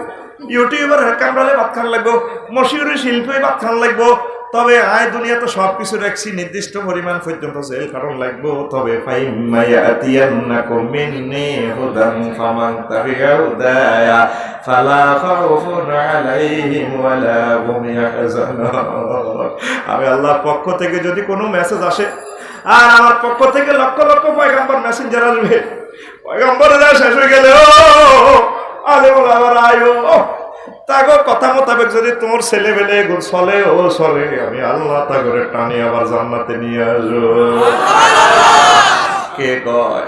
ইউটিউবার কামড়ালে ভাত খাওয়ার লাগবো, মশিউরি শিল্পী ভাত খাওয়ার লাগবো, তবে আয় দুনিয়া তো সবকিছু রাখছি নির্দিষ্ট পরিমাণ পর্যন্ত জেল কারণ লাগবো। তবে ফাইম্মায়াতিয়ান্নাকুম মিন্নি হুদান ফামান তাবিআ হুদায়া ফালা খাউফুন আলাইহিম ওয়ালা হুম ইয়াহজানুন। আমি আল্লাহর পক্ষ থেকে যদি কোনো মেসেজ আসে, আর আমার পক্ষ থেকে লক্ষ লক্ষ পয়গম্বর মেসেঞ্জার আসবে, পয়গম্বরেরা শেষ হয়ে গেলে ও আলে আবার আয়ো তাগো কথা মোতাবেক যদি তোমার ছেলে বেলে চলে ও চলে, আমি আল্লাহ তাগরে টানি আবার জান্নাতে নিয়ে আসবো। কে কয়?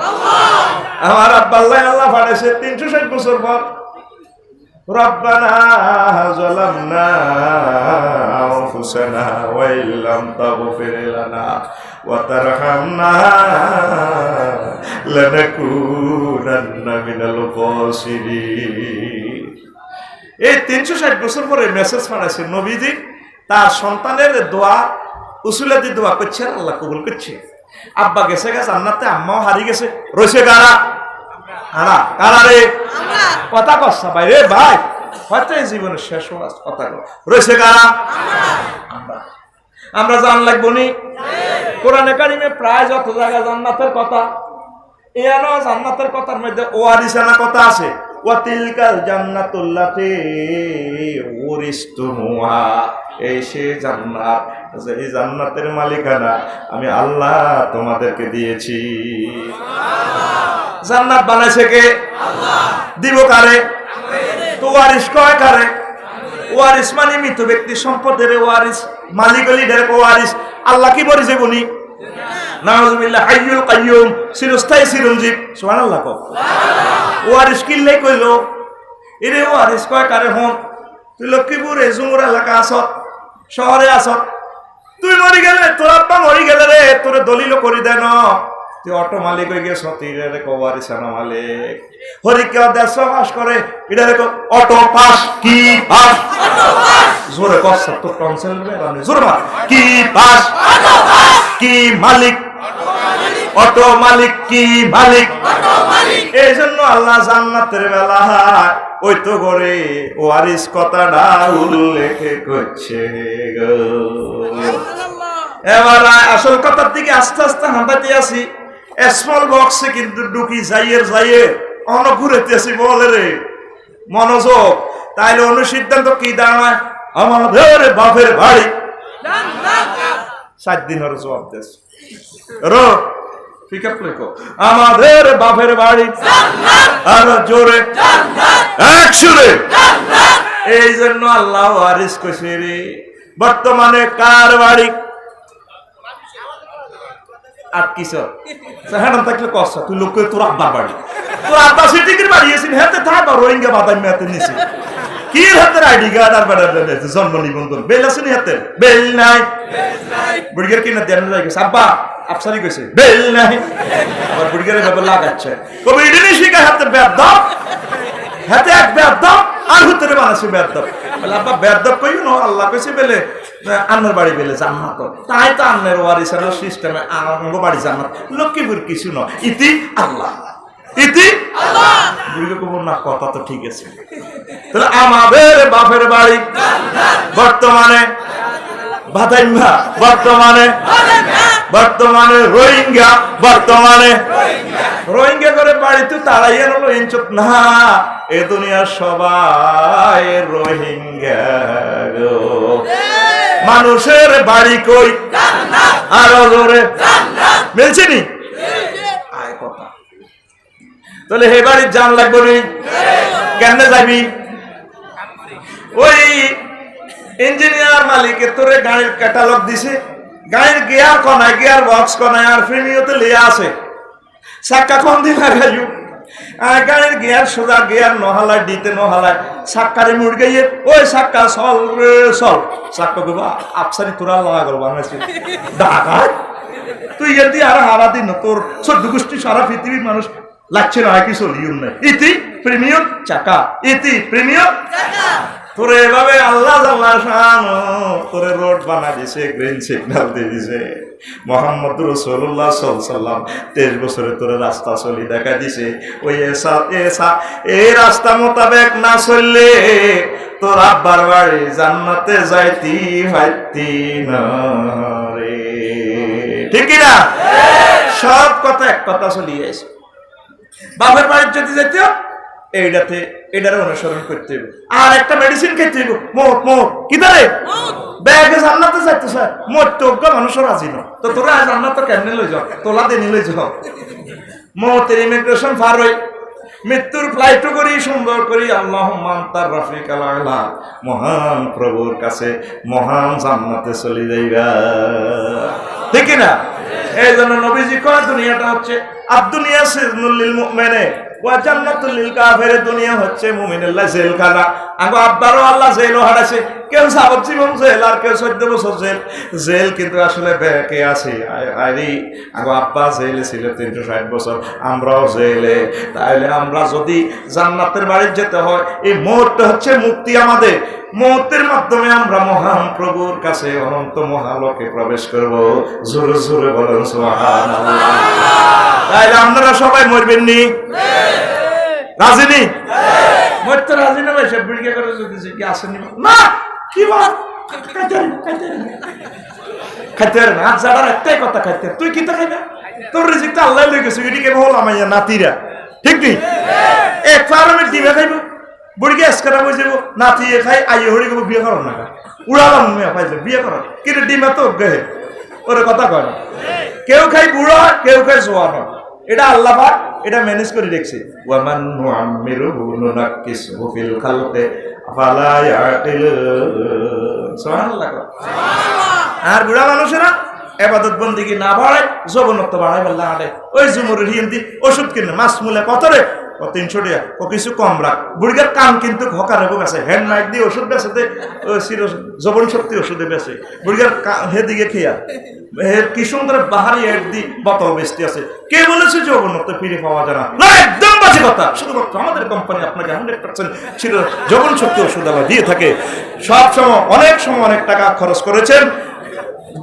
আমার আব্বাল্লাহ আল্লাহ ফাড়েছে 360 বছর পর। রব্বানা যালামনা আনফুসানা ওয়া ইল্লাম তাগফির লানা ওয়া তারহামনা লানাকুনান্না মিনাল খাসিরিন। এই 360 বছর পরে মেসেজ পাঠাইছে নবীজি তার সন্তানের দোয়া উসুলাতি দোয়া করছে, আল্লাহ কবুল করছে। আব্বা গেছে গা জান্নাতে, আম্মাও হারি গেছে, রয়েছে কারা? আরা কারা রে? কথা কচ্ছা ভাই রে ভাই, হয়তো এই জীবনের শেষ কথা রয়েছে কারা? আমরা জান লাগবো নি। কোরআনে কারিমে প্রায় যত জায়গা জান্নাতের কথা, এনো জান্নাতের কথার মধ্যে ওয়ারিসানা কথা আছে। ওয়াতিলকাল জান্নাতুল্লাতি উরিসতুমুহা, এই সে জান্নাত, এই জান্নাতের মালিকানা আমি আল্লাহ তোমাদেরকে দিয়েছি। জান্নাত বানাইছে কে? আল্লাহ। দিব কারে? তো ওয়ারিস কয় কারে? ওয়ারিস মানে মৃত ব্যক্তি সম্পদের ওয়ারিস, মালিক লিডার ওয়ারিস। আল্লাহ কি বলেছে গুনি? নাউযুবিল্লাহ, হাইয়ুল কাইয়ুম, চিরস্থায়ী চিরঞ্জীব। সুবহানাল্লাহ। ওয়ারিস কিল্লে কইলো এরে ওয়ারিস কয় কারে? হন তুই লক্ষ্মীপুর জুমুর এলাকা আসত, শহরে আসত, তুই মরি গেলে, তোর আব্বা মরি গেলে রে, তোরে দলিল করি দেন, তুই অটো মালিক হয়ে গেছ, তুই রে ওয়ারিস আনা মালিক। হরিকে 150 পাস করে, এটা দেখো অটো পাস। কি পাস? জোরে কষ্ট তো টনসেল রে রানি, জোরে মার। কি পাস? Auto pass. কি মালিক? অটো মালিক। কি মালিক? অটো মালিক। এই জন্য আল্লাহ জান্নাতের বেলা ওই তো করে ওয়ারিস কথাটা উল্লেখ করছে গো। এবার আসল কথার দিকে আস্তে আস্তে হাঁটাতে আসি। স্মল বক্সে কিন্তু ঢুকি যাইয়ের ঘুরেতে আসি বলে রে মনোযোগ। তাইলে অনুসিদ্ধান্ত কি দাঁড়ায়? আমাদের বাপের বাড়ি 7 দিন ওর জবাব দেশ রো ঠিক আছে লেখো, আমাদের বাপের বাড়ি আর জোরে এক সুরে। এই জন্য আল্লাহ ওয়ারিস কইছে রে বর্তমানে কার বাড়ি? আর কিসব সাহারান থাকলে কষ্ট, তুই লোক তোর আব্বার বাড়ি, তোর আব্বা সিটিকের বাড়ি এসেছিন হেতে থাকবা রোহিঙ্গা বাদাম মেয়াতে নিছি। কি হাতের আইডি কার্ড আর বেড়া জন্ম নিবন্ধন বেল আছে নি হাতের? বেল নাই। বুড়িগের কিনা দেন লাগে আব্বা আফসারি কইছে বেল নাই, আবার বুড়িগের ব্যাপার লাগাচ্ছে কবি ইডেনি শিখা হাতে বেদব, হাতে এক বেদব আর হুতরে বানাছে বেদব। বলে আব্বা বেদব কইও না, আল্লাহ কইছে বেলে আন্নার বাড়ি বেলে জান্নাত, তাই তো আন্নের ওয়ারিসার সিস্টেমে আঙ্গ বাড়ি জান্নাত। লক্ষ্মীপুর কিছু নয়, ইতি আল্লাহ, ইতি আল্লাহ। বুড়িকে কব না, কথা তো ঠিক আছে। তাহলে আমাদের বাপের বাড়ি বর্তমানে বাদাইমা, বর্তমানে রোহিঙ্গা, রোহিঙ্গা করে বাড়ি তো তারাই আনলো ইঞ্চত না, এ দুনিয়ার সবাই রোহিঙ্গা গো। মানুষের বাড়ি কই? আরো জোরে মিলছে নি আয় কথা। তাহলে হে বাড়ির জান লাগবে নি, কেমনে যাবি? ওই ইঞ্জিনিয়ার মালিকের তোরে গাড়ির ক্যাটালগ দিছে, গাড়ির গিয়ার কনায়, গিয়ার বক্স কনায় আর প্রিমিয়তে লিয়া আছে, চাক্কা কোন দিন লাগাইও গাড়ির গিয়ার সোজা, গিয়ার নহালায় দিতে নহালায় চাক্কারে মুড়গাইয়ে ওই চাক্কা চল রে চল, চাক্কা কইব আফসারি তোরা লাগা গেল বাংলাদেশে ঢাকা। তুই এদি আর হারা দিন তোর 14 গোষ্ঠী সারা পৃথিবীর মানুষ লাগছে না, কি চলিও নাই। ইতি প্রিমিয়াম চাকা, ইতি প্রিমিয়াম চাকা। তোরে এভাবে আল্লাহ তোরে রোড বানা দিছে, গ্রিন সিগন্যাল দিয়ে দিছে। মোহাম্মদ রাসূলুল্লাহ সাল্লাল্লাহু আলাইহি ওয়াসাল্লাম 23 বছরে তোরে রাস্তা চলি দেখা দিছে। ওই এই রাস্তা মোতাবেক না চললে তোর আব্বার বাড়ি জান্নাতে যাইতি পাইতি না রে। ঠিক না? সব কথা এক কথা চলিয়ে আসে। বাপের বাড়ির যদি যেতে এইটাতে এটারে অনুসরণ করতে হবে। আর একটা মেডিসিন খেতে হবে, মোট মোট কি ধরে ব্যাগে জান্নাতে যাইতে স্যার মোট যোগ্য মানুষও রাজি না। তো তোরা জান্নাত কেমনে লই যাও, তোলা দিয়ে লই যাও। মতের ইমিগ্রেশন পার হই, মৃত্যুর ফ্লাইটও করি সুন্দর করি আল্লাহুম্মা আনতার রাফিকাল আলা, মহান প্রভুর কাছে মহান জান্নাতে চলে যাইবা। ঠিক না? এই জন্য নবীজি কয় দুনিয়াটা হচ্ছে আদ-দুনিয়া সিজনুল লিল মুমিনে ওয়া জান্নাতুল লিল কাফির। দুনিয়া হচ্ছে মুমিনের লাই জেলখানা। আগো আব্বারও আল্লাহ জেলও হারাইছে, কেউ যাবজ্জীবন জেল আর কেউ 14 বছর জেল। জেল কিন্তু আসলে ব্যাকে আছে। আরে আগো আব্বা জেলে ছিল 360 বছর, আমরাও জেলে। তাইলে আমরা যদি জান্নাতের বাড়ি যেতে হয়, এই মুহূর্তে হচ্ছে মুক্তি আমাদের। মৌতের মাধ্যমে আমরা মহান প্রভুর কাছে অনন্ত মহালোকে প্রবেশ করব। জোরে জোরে বলেন সুবহানাল্লাহ। তাইলে আপনারা সবাই মরবেন নি? রাজি নি? মরতে রাজি না ভাই? সব বিড়কে করে যদি কি আসেনি না, কি বল খাইতে পারে না। আজ যারা একটাই কথা খাইতে, তুই কি তা খাইবে? তোর রিজিকটা আল্লাহ লই গেছে, এদিকে বল আমাইয়া নাতিরা। ঠিক নি? এক ফার্মের ডিমে খাইব, বুড়িকে এসকারা বই যাব, নাতিয়ে খাই আইয়ে হরি গো বিয়ে করো না, উড়ালাম মেয়ে পাইছে বিয়ে করো, কিন্তু ডিমা তো গেহে ওরে কথা কয় না। কেউ খাই বুড়ো, কেউ খাই জোয়ান, এটা আল্লাহ পাক এটা ম্যানেজ করে রেখেছে। ওয়া মান নুআম্মিরুহু নুনাক্কিসহু ফিল খালকি আফালা ইয়াকিলুন। সুবহানাল্লাহ। আর বুড়া মানুষেরা ইবাদত বন্দেগী না বাড়ায়, যৌবনত্ব বাড়ায় বললা আরে ওই জুমুরের হিন্দি ওষুধ কিনে মাছ মূলে কত রে? 300 টাকা। ও কিছু কম রাখ। বুড়িগার কান কিন্তু হকার রোগ আছে, হ্যান্ড নাইট দিয়ে ওষুধ বেচে, যৌবন শক্তি ওষুধে বেচে। বুড়িগার হেদিকে খেয়া কি সুন্দর বাহারি এড দি বোতল বেচতে আছে। কে বলেছে যৌবনত্ব ফিরে পাওয়া যায় না? একদম বাজে কথা। শুধুমাত্র আমাদের কোম্পানি আপনাকে 100% যৌবন শক্তি ওষুধ আবার দিয়ে থাকে। সব সময় অনেক সময় অনেক টাকা খরচ করেছেন,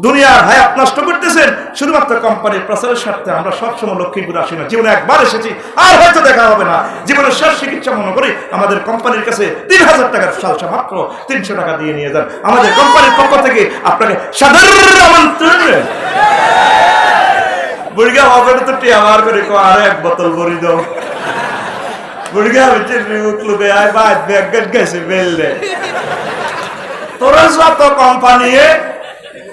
দুনিয়ার হায়াত নষ্ট করতেছেন শুধুমাত্র কোম্পানির প্রচারের স্বার্থে। আমরা সবসময় লক্ষ্মীপুর আসি না, জীবনে একবার এসেছি, আর হয়তো দেখা হবে না। জীবনের শেষ চিকিৎসা মনে করি আমাদের কোম্পানির কাছে 3000 টাকার সালসা মাত্র 300 টাকা দিয়ে নিয়ে যান। আমাদের কোম্পানির পক্ষ থেকে আপনাকে সাধারণ আমন্ত্রণ। বুড়িগা হবে তো টিয়ামার করে আর এক বোতল ভরি দাও। বুড়িগা হচ্ছে লোকে আয় বাদ ব্যাগ গেছে বেললে। তোরা যত company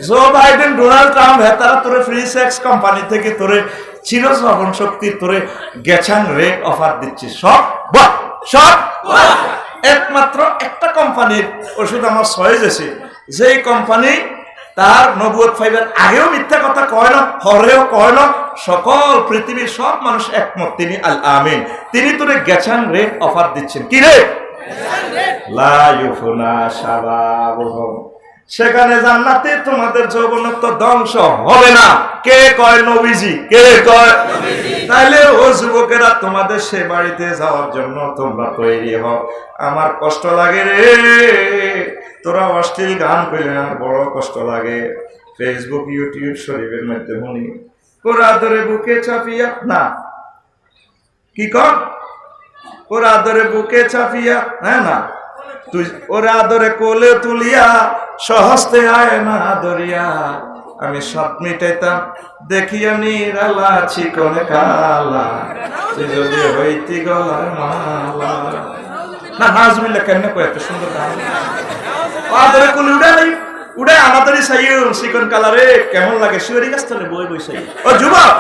Joe Biden Donald Trump হ্যাঁ তারা তোরে ফ্রি সেক্স কোম্পানি থেকে তোরে চির শ্রবণ শক্তি তোরে গেছান রেট অফার দিচ্ছে। সব বাহ, সব একমাত্র একটা কোম্পানির ওষুধ আমার সয়েজ আছে, যেই কোম্পানি তার নবুয়ত ফাইবার আগেও মিথ্যা কথা কয় না, হরেও কয় না, সকল পৃথিবীর সব মানুষ একমত তিনি আল আমিন। তিনি তোরে গেছান রেট অফার দিচ্ছেন। কি রে? লা ইউফুনা শাবাবুহুম। সেখানে জান্নাতে তোমাদের যৌবনত্ব ধ্বংস হবে না। কে কয়? নবীজি। কে কয়? তাইলে ও যুবকেরা তোমাদের সে বাড়িতে যাওয়ার জন্য তোমরা তৈরি হও। আমার কষ্ট লাগে রে, তোরা অশ্লীল গান কইলে আমার বড় কষ্ট লাগে। ফেসবুক ইউটিউব শরীফের মধ্যে শুনি ওরা ধরে বুকে চাপিয়া না, কি কর ওরা ধরে বুকে চাপিয়া, হ্যাঁ না তুই ওরা ধরে কোলে তুলিয়া সহস্তে আয় না দরিয়া, আমি সব মিটাইতাম দেখিয়া নিরালা চিকন কালা, তুই যদি হইতি গলার মালা। না নাজমিল্লা কেন কয় এত সুন্দর গান? আদরে কোলে উড়ে নাই, উড়ে আমাদেরই সাইও চিকন কালারে কেমন লাগে শিওরি গাছতলে বই বই। ও যুবক,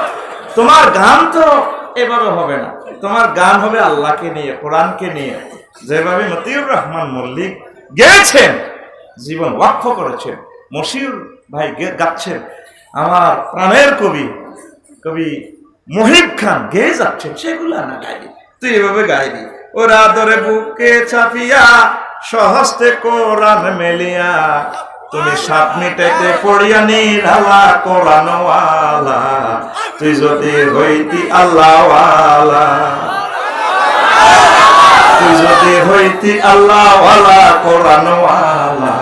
তোমার গান তো এবারও হবে না, তোমার গান হবে আল্লাহকে নিয়ে, কোরআনকে নিয়ে। যেভাবে মতিউর রহমান মল্লিক গেয়েছেন, জীবন ওয়াক্ফ করেছেন, মশিউর ভাই গাচ্ছেন, আমার প্রাণের কবি কবি মহিব খান গেয়ে যাচ্ছেন, সেগুলো না গাইবি, তুই এভাবে গাইবি। ওরা ধরে বুকে চাপিয়া সহস্তে কোরআন মেলিয়া, তুমি সাত মিটাইতে পড়িয়া নিরালা কোরআনওয়ালা, তুই যদি হইতি আল্লাহওয়ালা, তুই যদি হইতি আল্লাহওয়ালা কোরআনওয়ালা,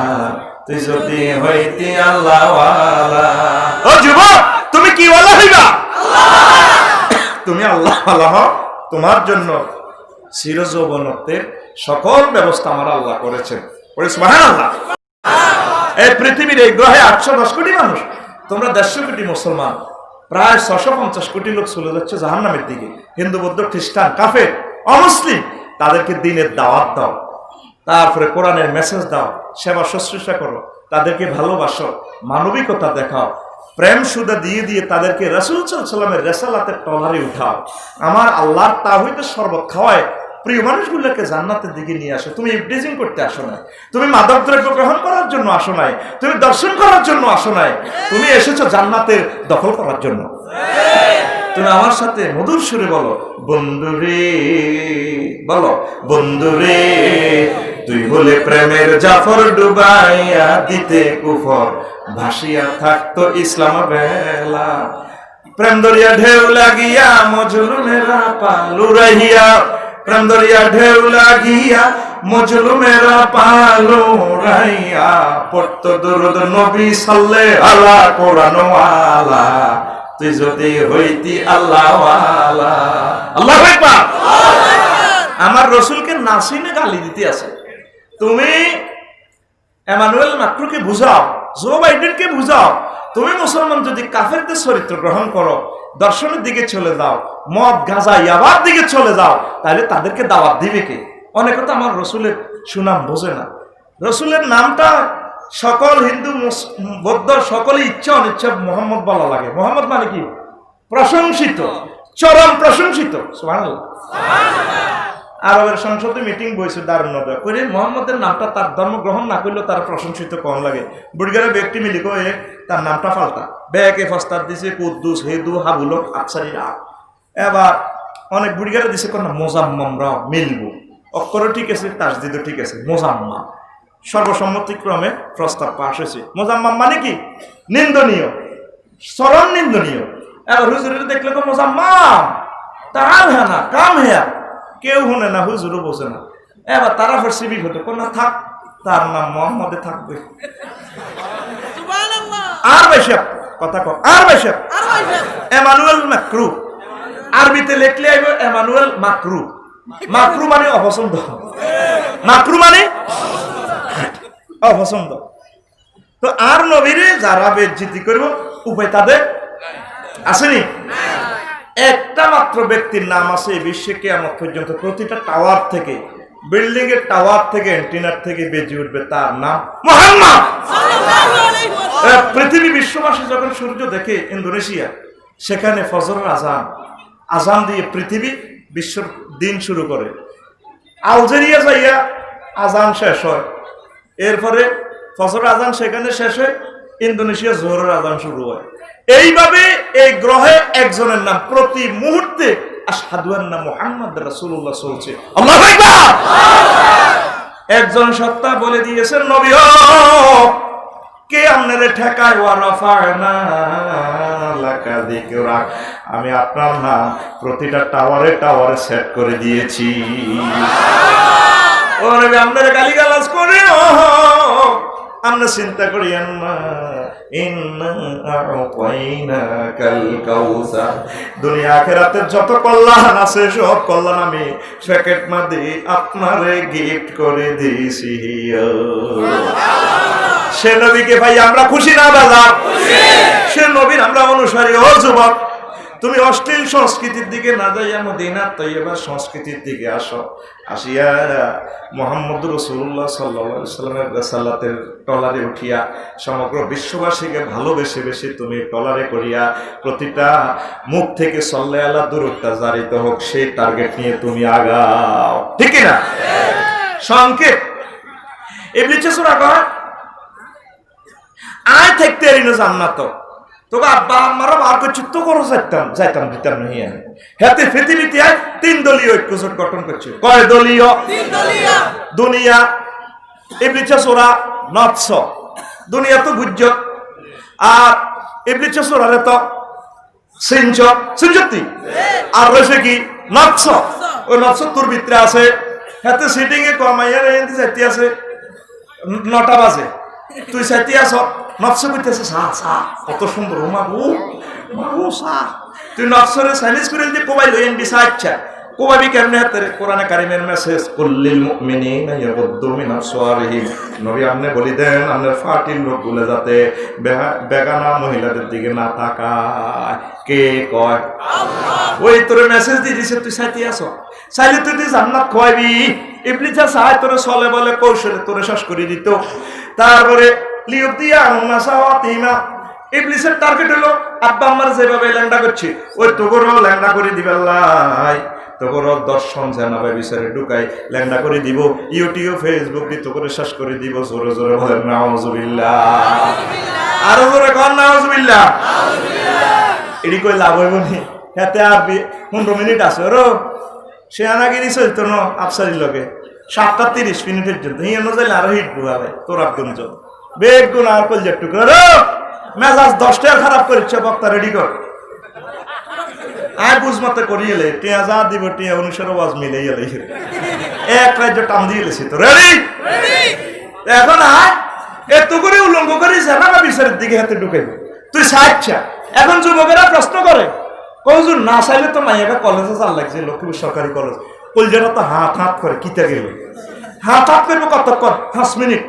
তুই যদি হইতি আল্লাহওয়ালা। ও যুবক, তুমি কি ওয়ালা হইবা? তুমি আল্লাহওয়ালা হও, তোমার জন্য চিরযৌবনত্বের সকল ব্যবস্থা আমার আল্লাহ করেছেন। সুবহানাল্লাহ। এই পৃথিবীর এই গ্রহে 810 কোটি মানুষ, তোমরা 150 কোটি মুসলমান, প্রায় 650 কোটি লোক চলে যাচ্ছে জাহান্নামের দিকে। হিন্দু, বৌদ্ধ, খ্রিস্টান, কাফের, অমুসলিম, তাদেরকে দিনের দাওয়াত দাও, তারপরে কোরআনের মেসেজ দাও, সেবা শুশ্রূষা করো, তাদেরকে ভালোবাসো, মানবিকতা দেখাও, প্রেম সুদা দিয়ে দিয়ে তাদেরকে রাসূল সাল্লাল্লাহু আলাইহি ওয়াসাল্লামের রিসালাতের টলারে উঠাও। আমার আল্লাহর তাওহীদের শরবত খাওয়ায় প্রিয় মানুষগুলোকে জান্নাতের দিকে নিয়ে আসো। তুমি ইফটিজিং করতে আসো নাই, তুমি মাদক দ্রব্য গ্রহণ করার জন্য আসো নাই, তুমি দর্শন করার জন্য আসো নাই, তুমি এসেছো জান্নাতের দখল করার জন্য। তুমি আমার সাথে মধুর সুরে বলো, বন্ধুরে, বলো, বন্ধুরে, তুই বলে প্রেমের জাফর ডুবাইয়া দিতে কুফর, ভাসিয়া থাকতো ইসলাম বেলা। প্রেম দরিয়া ঢেউ লাগিয়া মজলুমেরা পালুরাইয়া, প্রেম দরিয়া ঢেউ লাগিয়া মজলুমেরা পালুরাইয়া, পড়তো দুরূদ নবী সাল্লাল্লাহু আলা কোরআন ওয়ালা, তুই যদি হইতি আল্লাহওয়ালা। আল্লাহু আকবার। আমার রসুলকে নাসিনে গালি দিতে আছে। তুমি এমানুয়েল মাক্রুকে বুঝাও, জো বাইডেনকে বুঝাও, তুমি মুসলমান যদি কাফেরদের চরিত্র গ্রহণ করো, দর্শনের দিকে চলে যাও, মদ গাঁজা ইয়াবার দিকে চলে যাও, তাহলে তাদেরকে দাওয়াত দিবে কে? অনেকে তো আমার রসুলের সুনাম বোঝে না। রসুলের নামটা সকল হিন্দু, বৌদ্ধ সকলে ইচ্ছা অনিচ্ছা মোহাম্মদ বলা লাগে। মোহাম্মদ মানে কি? প্রশংসিত, চরম প্রশংসিত। সুবহানাল্লাহ। আরবের সংসদে মিটিং বইছে দারুণতা করে, মোহাম্মদের নামটা তার ধর্ম গ্রহণ না করলেও তার প্রশংসিত কম লাগে। বুড়িগারে ব্যক্তি মিলি কয়ে তার নামটা পাল্টা, ব্যাকে ফস্তার দিছে কুদ্দুস, হেদু, হাবুলক, আফসারিরা। এবার অনেক বুড়িগারে দিছে কোন মোজাম্মামরা মিলবো, অক্ষরও ঠিক আছে, তাসদিদও ঠিক আছে, মোজাম্মা। সর্বসম্মতিক্রমে প্রস্তাব পাশ হয়েছে। মোজাম্মাম মানে কি? নিন্দনীয়, চরম নিন্দনীয়। এবার হুজুরের দেখলে তো মোজাম্মাম, তার হ্যাঁ না কাম হ্যাঁ, কেউ শুনে না, হুজুরও বোঝে না। এবার তারা ফের সিবি হতো, কোন থাক, তার নাম মোহাম্মদে থাকবে। আর বেশি কথা কর, আর বেশি এমানুয়েল মাকরু, আরবিতে লিখলে আইব এমানুয়েল মাকরু। মাকরু মানে অপছন্দ, মাকরু মানে অপছন্দ। তো আর নবীরে যারা বেজ্জিতি করব, উপায় তাদের আসেনি। একটা মাত্র ব্যক্তির নাম আছে এই বিশ্বে কিয়ামত পর্যন্ত, প্রতিটা টাওয়ার থেকে, বিল্ডিং এর টাওয়ার থেকে, এন্টিনার থেকে বেজে উঠবে, তার নাম মুহাম্মদ। পৃথিবী বিশ্ববাসী যখন সূর্য দেখে ইন্দোনেশিয়া, সেখানে ফজরের আজান, আজান দিয়ে পৃথিবী বিশ্বর দিন শুরু করে। আলজেরিয়া যাইয়া আজান শেষ হয়, এরপরে ফজরের আজান সেখানে শেষ হয়, ইন্দোনেশিয়া জোহরের আজান শুরু হয়। এইভাবে এই গ্রহে একজনের নাম প্রতি মুহূর্তে আশহাদু আন্না মুহাম্মাদুর রাসূলুল্লাহ চলছে। আল্লাহু আকবার। একজন সত্তা বলে দিয়েছেন, নবী ও, কে আপনারে ঠেকায়? ওয়া রাফা'না লাকা যিকরাক, আমি আপনার নাম প্রতিটা টাওয়ারে টাওয়ারে সেট করে দিয়েছি। ও নবী, আপনারে গালিগালাজ করে আমরা চিন্তা করিয়েন না, ইন্না আ'তাইনাকাল কাউসার, দুনিয়া আখিরাতের যত কল্যাণ আছে সব কল্যাণ আমি প্যাকেট মাদি আপনারে গিফট করে দিয়েছি। সে নবীকে ভাই আমরা খুশি না বাজার? সে নবীর আমরা অনুসারী। ও যুবক, তুমি অশ্লীল সংস্কৃতির দিকে না যাইয়া মদিনার তৈয়বার সংস্কৃতির দিকে আসো। আসিয়া মুহাম্মদুর রাসূলুল্লাহ সাল্লাল্লাহু আলাইহি ওয়াসাল্লামের রিসালাতের টলারে উঠিয়া সমগ্র বিশ্ববাসীকে ভালোবেসে বেশি তুমি টলারে করিয়া প্রতিটা মুখ থেকে সাল্লাল্লাহু আলাইহি দুরূদটা জারিত হোক, সেই টার্গেট নিয়ে তুমি আগাও। ঠিক না? সংকেত ইবলিসের সূরা কয় আয় থাকতে এরিনো জান্নাত, তোকে আব্বা আমারও বার করছি তো করো যাইতাম দিতাম নহি। হাতে পৃথিবীতে 3 দলীয় ঐক্যজোট গঠন করছে। কয় দলীয়? 3 দলীয়। দুনিয়া, ইবলিসের সূরা, নফস। দুনিয়া তো বুঝ্য, আর ইবলিসের সূরারে তো সিনজতি, আর রয়েছে কি নফস। ওই নফস তোর ভিতরে আছে, হাতে সিটিং এ কমাইয়া রেন্দি যাইতে আছে 9টা বাজে, তুই সাইতে আস, নফস কইতেছে সা সা, কত সুন্দর, ও মা গো, মা গো সা। তুই নফসরে সাইনিস করে দিয়ে কোবাই লইন বিসা, আচ্ছা কোবাবি কেমনে হাতে কোরআনে কারিমের মেসেজ কুল্লিল মুমিনিনা ইয়াগুদ্দু মিন আবসারিহিম নবী আপনি বলি দেন আপনার ফাটিল লোকগুলো যাতে বেগানা মহিলাদের দিকে না তাকায় কে কয় আল্লাহ ওই তোর মেসেজ দিয়ে দিছে তুই সাইতে আসো চাইলে তুই জান্নাত খোয়াবি ইবলিস চায় তোর চলে বলে কৌশলে তোরে শেষ করে দিত তারপরে লিউদিয়া মাসাওয়াতিমা ইবলিসের টার্গেট হলো আব্বা আম্মার যেভাবে ল্যাংডা করছে ওই তোগরও ল্যাংডা করে দিবে আল্লাহ তোগরও দর্শন জানাবে বিচারে ঢুকাই ল্যাংডা করে দিব ইউটিউব ফেসবুক দিয়ে তো করে শেষ করে দিব জোরে জোরে বলেন নাউজুবিল্লাহ আরো জোরে কর নাউজুবিল্লাহ এডি কই লাভ হইব নি হাতে আর 15 মিনিট আছে ওরো সে আনাগিরি চলতো না আফসারির লগে 7:30 জন্য হিয়া নজাইলে আরো হিট বুঝাবে তোর আগুনজ বেগ গুণ আর কলজের টুকরো রো মেজাজ 10টা খারাপ করেছে বক্তা রেডি কর আয় বুঝমতে করিয়েলে টিয়া যা দিব টিয়া 19 ওয়াজ মিলে গেলে এক রাজ্য টান দিয়েছি তো রেডি এখন আয় এত করে উলঙ্গ করিস না বিচারের দিকে হাতে ঢুকে তুই সাইচ্ছা এখন যুবকেরা প্রশ্ন করে কৌজুর না চাইলে তো মাইয়াকে কলেজে চাল লাগছে লক্ষ্মীপুর সরকারি কলেজ কলজাটা তো হাত হাত করে কিতে গেল হাত হাত করবো কতক্ষণ 5 মিনিট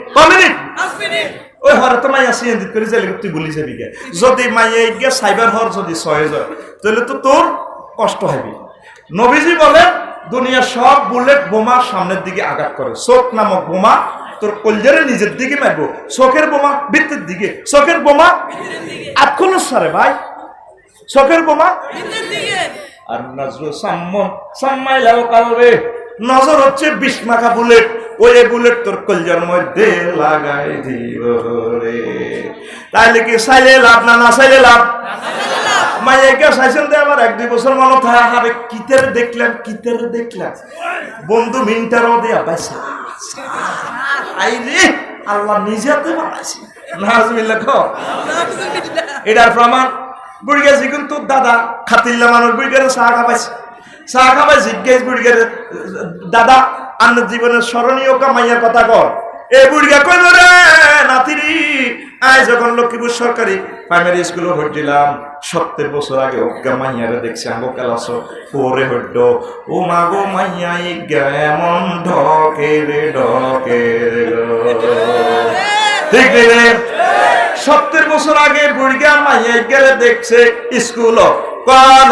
ওই হরে তো মাইয়া সিএনজিত করে যাইলে তুই বলি যাবি গে যদি মাইয়া গিয়ে সাইবার হর যদি 6 যায় তাহলে তো তোর কষ্ট হবে নবীজি বলে দুনিয়ার সব বুলেট বোমা সামনের দিকে আঘাত করে চোখ নামক বোমা তোর কলজারে নিজের দিকে মারবো চোখের বোমা ভিতরের দিকে চোখের বোমা আটখনো সারে ভাই চোখের বোমা আর নজর সাম্মাইলাও কালবে নজর হচ্ছে 20 মাখা বুলেট ওই বুলেট তোর কলজার মধ্যে লাগাই দিব রে তাইলে কি চাইলে লাভ না না চাইলে লাভ মাইয়াকে চাইছেন তো আমার 1-2 বছর মনে থাকে আরে কিতের দেখলাম বন্ধু মিন্টারও দিয়া বাইসা আইরে আল্লাহ নিজে হাতে বানাইছে নাজমিল্লাহ কো এটার প্রমাণ বুড়িয়া জিগুন তোর দাদা খাতিল্লা মানুষ বুড়িয়ার চা খাবাই জিজ্ঞেস বুড়িয়ার দাদা আন্নার জীবনের স্মরণীয় মাইয়ার কথা কর এ বুড়িয়া কইল রে নাতিরি আজ যখন লক্ষ্মীপুর সরকারি প্রাইমারি স্কুলে ভর্তিলাম 70 বছর আগে অজ্ঞা মাইয়ারে দেখছি আঙ্গো ক্লাস 4 হড্ড ও মাগো মাইয়া এমন ঢকে রে ঠিক রে 70 বছর আগে বুড়িয়া মাইয়া গেলে দেখছে স্কুল কোন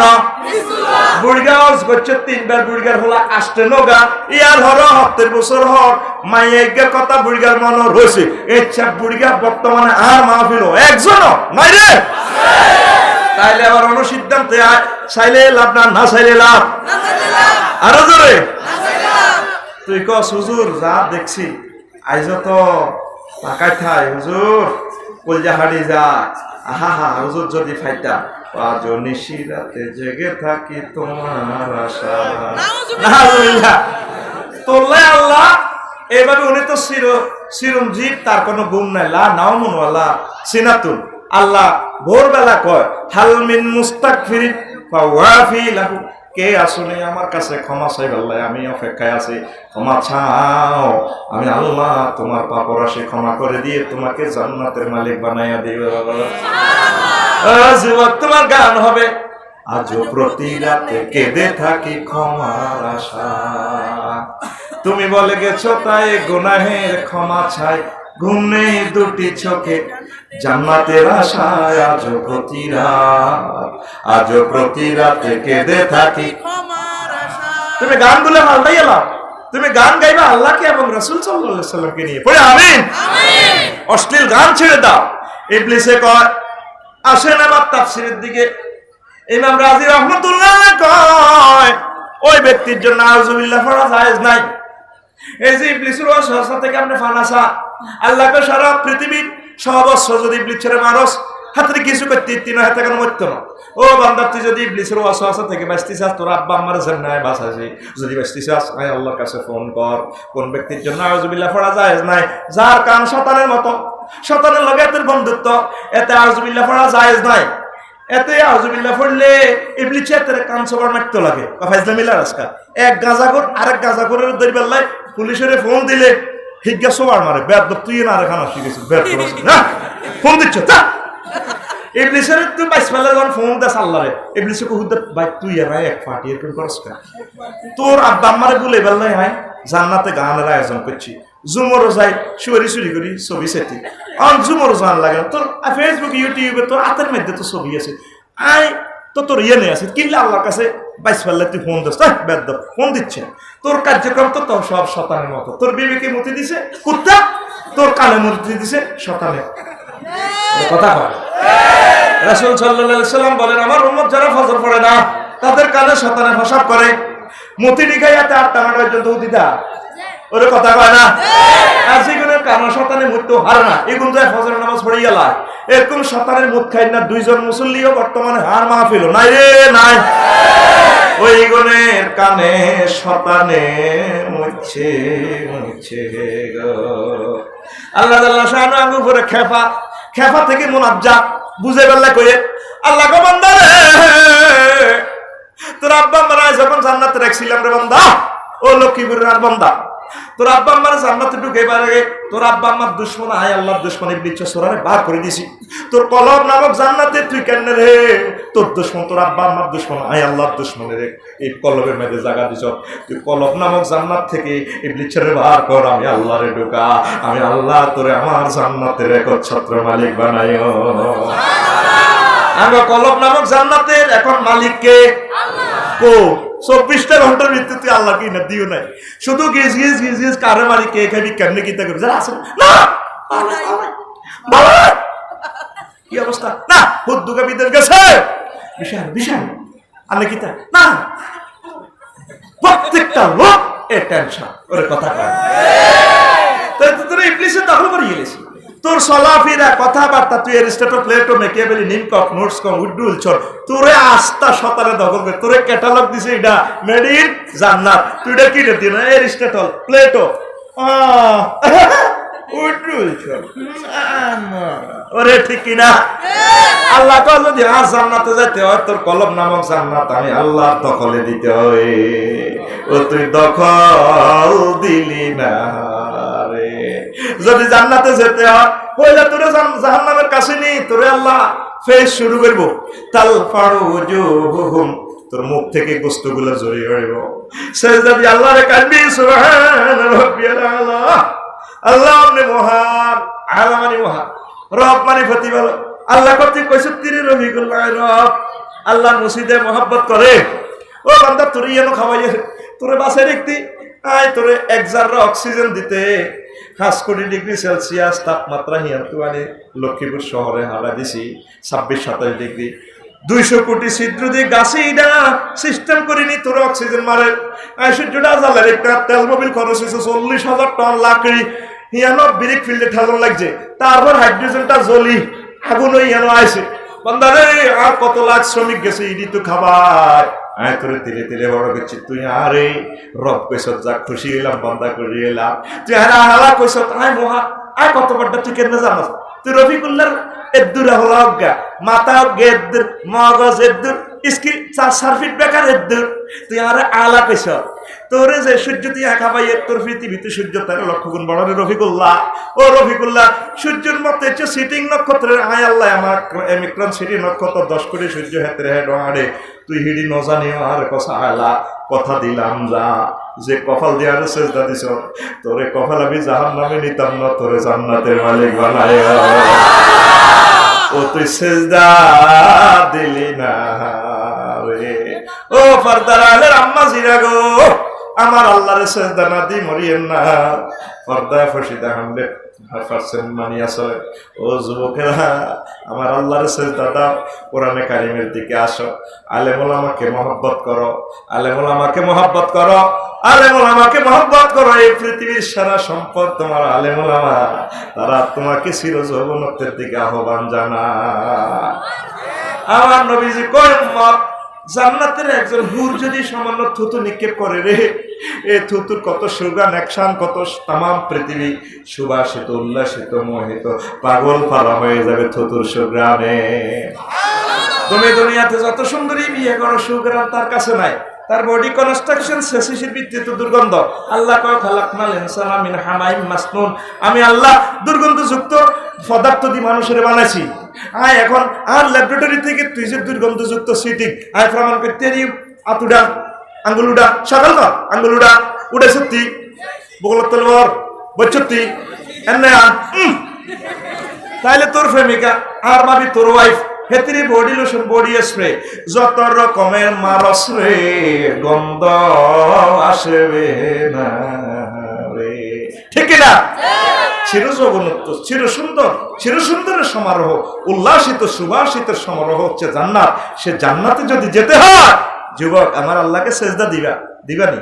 বুড়িয়া করছে 3 বার বুড়িয়ার হলা আসতে নগা ইয়ার হর 70 বছর হর মাইয়া কথা বুড়িয়ার মনে রয়েছে ইচ্ছা বুড়িয়া বর্তমানে আর মাহফিল একজন নাই রে তাইলে আবার অনুসিদ্ধান্তে চাইলে লাভ না চাইলে লাভ আরো জোরে তুই ক হুজুর যা দেখছি আইজ তো তাকাই থাই হুজুর কলজা হাড়ি যা আহা হুজুর যদি ফাইতা আজ নিশিরাতে জেগে থাকি তোমার আশা নাউজুবিল্লাহ তোল্লে আল্লাহ এভাবে উনি তো চিরঞ্জীব তার কোনো গুম নাই লা নাউমুন ওয়ালা সিনাতুন আল্লাহ ভোরবেলা কয় হাল মিন মুস্তাগফিরিন ফাওয়াফি লাহু কে আসুনি আমার কাছে ক্ষমা চাই আল্লাহ আমি অপেক্ষায় আছি ক্ষমা চাও আমি আল্লাহ তোমার পাপরাশি ক্ষমা করে দিয়ে তোমাকে জান্নাতের মালিক বানাইয়া দিব যুবক তোমার গান হবে আজও প্রতি রাতে কেঁদে থাকি ক্ষমার আশা তুমি বলে গেছো তাই গুনাহের ক্ষমা চাই ঘুম নেই দুটি চোখে জান্নাতের আশায় আজও প্রতি রাতে কেঁদে থাকি ক্ষমার আশা তুমি গান বলে মালদাই এলাম তুমি গান গাইবা আল্লাহকে এবং রাসূল সাল্লাল্লাহু আলাইহি সাল্লামকে নিয়ে পড়ে আমিন অশ্লীল গান ছেড়ে দাও ইবলিসে কয় আসেন আবার তাফসীরের দিকে ইমাম রাজি রাহমাতুল্লাহ কয় ওই ব্যক্তির জন্য আউযুবিল্লাহ পড়া জায়েজ নাই এই যে ইবলিসের ওয়াসওয়াসা থেকে আপনি ফানাসা আল্লাহকে সারা পৃথিবীর সহবস্য যদি ইবলিস ছেড়ে মারস হাতে কিছু করতে তিন হাতে কেন মরতো না ও বান্দা তুই যদি ইবলিসের ওয়াসওয়াসা থেকে বাঁচতে চাস তোর আব্বা আম্মার জান্নাতে বাঁচাছে যদি বাঁচতে চাস আয় আল্লাহর কাছে ফোন কর কোন ব্যক্তির জন্য আউযুবিল্লাহ পড়া জায়েজ নাই যার কান শয়তানের মতো শয়তানের লগে তোর বন্ধুত্ব এতে আউযুবিল্লাহ পড়া জায়েজ নাই এতে আউযুবিল্লাহ পড়লে ইবলিস এর কান সবার মারতে লাগে ফাইজলামিলা রাস্কা এক গাঁজাখোর আরেক গাঁজাখোরের দরিবেল্লাই পুলিশের ফোন দিলে হিজ্ঞা সবার মারে বেয়াদব তুই না রেখানা শিখেছিস বেয়াদব না ফোন দিচ্ছ তা ইবলিসের তুই বাইস ফেলে যখন ফোন দেস আল্লাহরে ইবলিসে কহুদ ভাই তুই এর এক পার্টি এরকম করস কা তোর আব্বা আম্মারে বলে বেললাই হয় জান্নাতে গানের আয়োজন করছি জুমরও যাই শুয়ারি চুরি করি ছবি সেটি অন জুমরও জান লাগে তোর ফেসবুক ইউটিউবে তোর হাতের মধ্যে তো ছবি আছে আই তো তোর ইয়ে নেই আছে কিনলে আল্লাহর কাছে বাইস ফেললে তুই ফোন দিস বেদ ফোন দিচ্ছে তোর কার্যক্রম তো তোর সব শতানের মতো তোর বিবেকে মতি দিছে কুত্তা তোর কানে মতি দিছে শতানে কথা কয় রাসূল সাল্লাল্লাহু আলাইহি সাল্লাম বলেন আমার উম্মত যারা ফজর পড়ে না তাদের কানে শতানে ফসাব করে মতি দিখাইয়াতে 8টা 9টা পর্যন্ত উদিতা ওরে কথা কয় না আজিগুনের কারণ শতানে মৃত্যু হার না এগুন যায় ফজরের নামাজ পড়ে গেল এরকম শতানের মুখ খাই না দুইজন মুসল্লিও বর্তমানে হার মাহফিল নাই রে নাই ওই গুণের কানে শতানে মুচ্ছে মুচ্ছে গো আল্লাহ আল্লাহ শাহানু আঙ্গুর পরে খেফা থেকে মুনাজ্জা বুঝে বেলা কয়ে আল্লাহ গো বান্দা রে তোর আব্বা আম্মারা যখন জান্নাতে রাখছিলাম রে বান্দা ও লক্ষ্মীপুরের আর বান্দা তোর আব্বা আম্মার জান্নাতে ঢুকে পারে তোর আব্বা আম্মার দুশমন আয় আল্লাহর দুশমন ইবলিস সরারে বার করে দিছি তোর কলব নামক জান্নাতে তুই কেন রে তোর দুশমন তোর আব্বা আম্মার দুশমন আয় আল্লাহর দুশমন রে এই কলবের মধ্যে জায়গা দিছ তুই কলব নামক জান্নাত থেকে ইবলিসের বার কর আমি আল্লাহরে ঢোকা আমি আল্লাহ তোরে আমার জান্নাতের একচ্ছত্র মালিক বানাইও আমরা কলব নামক জান্নাতের এখন মালিক কে কো 24টা ঘন্টার মৃত্যু তুই আল্লাহ কি না দিও নাই শুধু গিজ গিজ গিজ গিজ কারে মারি কে খাবি কেমনে কিতা করবি যারা আসে না কি অবস্থা না হুদ্দুকা বিদের গেছে বিশাল বিশাল আল্লাহ কিতা না প্রত্যেকটা লোক এ টেনশন ওর কথা কয় তাই তো তোর ইবলিসে দখল করে গেছিস তোর চলাফেরা কথাবার্তা তুই এরিস্টটল প্লেটো মেকিয়াভেলি নিমকক নোটস কম উড্ডুল চর তোরে আস্থা শতারে দখল করে তোরে ক্যাটালগ দিছে এটা মেড ইন জান্নাত তুই এটা কি দিন এরিস্টটল প্লেটো উড্ডুল চর ওরে ঠিক কি না আল্লাহ কল যদি আর জান্নাতে যেতে হয় তোর কলব নামক জান্নাত আমি আল্লাহর দখলে দিতে হয় ও তুই দখল দিলি না যদি জান্নাতে যেতে হয় পয়লা তোরে জাহান্নামের কাছে নি তোরে আল্লাহ ফেস শুরু করব তাল ফাড়ু জুহুম তোর মুখ থেকে গোস্তগুলো জড়িয়ে পড়ব সেজদা দিয়ে আল্লাহরে কাঁদবি সুবহান রাব্বিয়াল আলা আল্লাহ আপনি মহান আলামানি মহান রব মানে ফতি বলো আল্লাহ কর্তৃক কইছে তিরে রহিকুল্লাহ রব আল্লাহ মসজিদে মহব্বত করে ও বান্দা তোরে এনো খাওয়াইয়ে তোরে বাসায় দেখতি আয় তোরে 1 জাররা অক্সিজেন দিতে 5 ডিগ্রি সেলসিয়াস তাপমাত্রা হিয়াতুয়ানি লক্ষ্মীপুর শহরে হারা দিছি 26-27 ডিগ্রি 200 কোটি ছিদ্র দিয়ে গাছে ইডা সিস্টেম করিনি তোর অক্সিজেন মারে সূর্যটা জ্বালার একটা তেল মোবিল খরচ হয়েছে 40,000 টন লাকড়ি হিয়ানো ব্রিক ফিল্ডে ঠেলন লাগছে তারপর হাইড্রোজেনটা জ্বলি আগুন হিয়ানো আইছে বন্দারে আর কত লাখ শ্রমিক গেছে ইডি তো খাবার আয় তোরে তিলে তিলে বড় করছি তুই আরে রব কইস যা খুশি হইলাম বন্দা করে এলাম তুই হারা হালা কইস আয় মহা আয় কত বড়টা তুই কেন জানাস তুই রফিকুল্লার এদ্দুরা হলো অজ্ঞা মাথা গেদ্দুর মগজ এদ্দুর ইসকি 4 ফিট বেকার এদ্দুর তুই আরে আলা কইস তোরে যে সূর্য তুই একা পাই তোর পৃথিবীতে সূর্য 13 লক্ষ গুণ বড় রে রফিকুল্লাহ ও রফিকুল্লাহ সূর্যের মতো হচ্ছে সিটিং নক্ষত্রের আয় আল্লাহ আমার এমিক্রন সিটি নক্ষত্র 10 কোটি সূর্য হেতরে হেড আরে তুই হিডি ন জানিও আর কথা আলা কথা দিলাম যা যে কপাল দিয়ে আর সেজদা দিছ তোরে কপাল আমি জাহান্নামে নিতাম না তোরে জান্নাতের মালিক বানায় ও তুই সেজদা দিলি না রে ও পর্দার আলের আম্মা জিরা গো আমার আল্লাহর সেজদা না দি মরিয়েন না পর্দায় ফসিদা 100% মানি আসলে ও যুবকেরা আমার আল্লাহর সেজদা দাও কোরআনে কারিমের দিকে আসো আলেম ওলামাকে মহব্বত করো আলেম ওলামাকে মহব্বত করো আলেম ওলামাকে মহব্বত করো এই পৃথিবীর সারা সম্পদ তোমার আলেম ওলামা তারা তোমাকে চিরযৌবনত্বের দিকে আহ্বান জানায় আমার নবীজি কয় উম্মত জান্নাতের একজন হুর যদি সামান্য থুতু নিক্ষেপ করে রে এ থুতুর কত সুগান অ্যাকশন কত তামাম পৃথিবী সুবাসিত উল্লাসিত মোহিত পাগল পারা হয়ে যাবে থুতুর সুগ্রানে তুমি দুনিয়াতে যত সুন্দরী বিয়ে করো সুগ্রাম তার কাছে নাই তার বডি কনস্ট্রাকশন শেষের ভিত্তিতে দুর্গন্ধ। আল্লাহ কয় খালাকনাল ইনসানা মিন হামাইম মাসনুন, আমি আল্লাহ দুর্গন্ধযুক্ত পদার্থ দিয়ে মানুষের বানাইছি। এখন আর ল্যাবরেটরি থেকে তুই যে দুর্গন্ধযুক্ত সিটিং প্রমাণ করতে আতুডা আঙ্গুলুডা সকাল কর আঙ্গুলুডা উড়ে সত্যি বগল তলবর বচ্চত্তি এনে তাইলে তোর প্রেমিকা আর ভাবি তোর ওয়াইফ হেতিরি বডি লোশন বডি স্প্রে যত রকমের মারস রে গন্ধ আসবে না রে, ঠিক না? চির জগন্নাথ চির সুন্দরের সমারোহ, উল্লাসিত সুবাসিতের সমারোহ হচ্ছে জান্নাত। সে জান্নাতে যদি যেতে হয় যুবক আমার আল্লাহকে সেজদা দিবানি।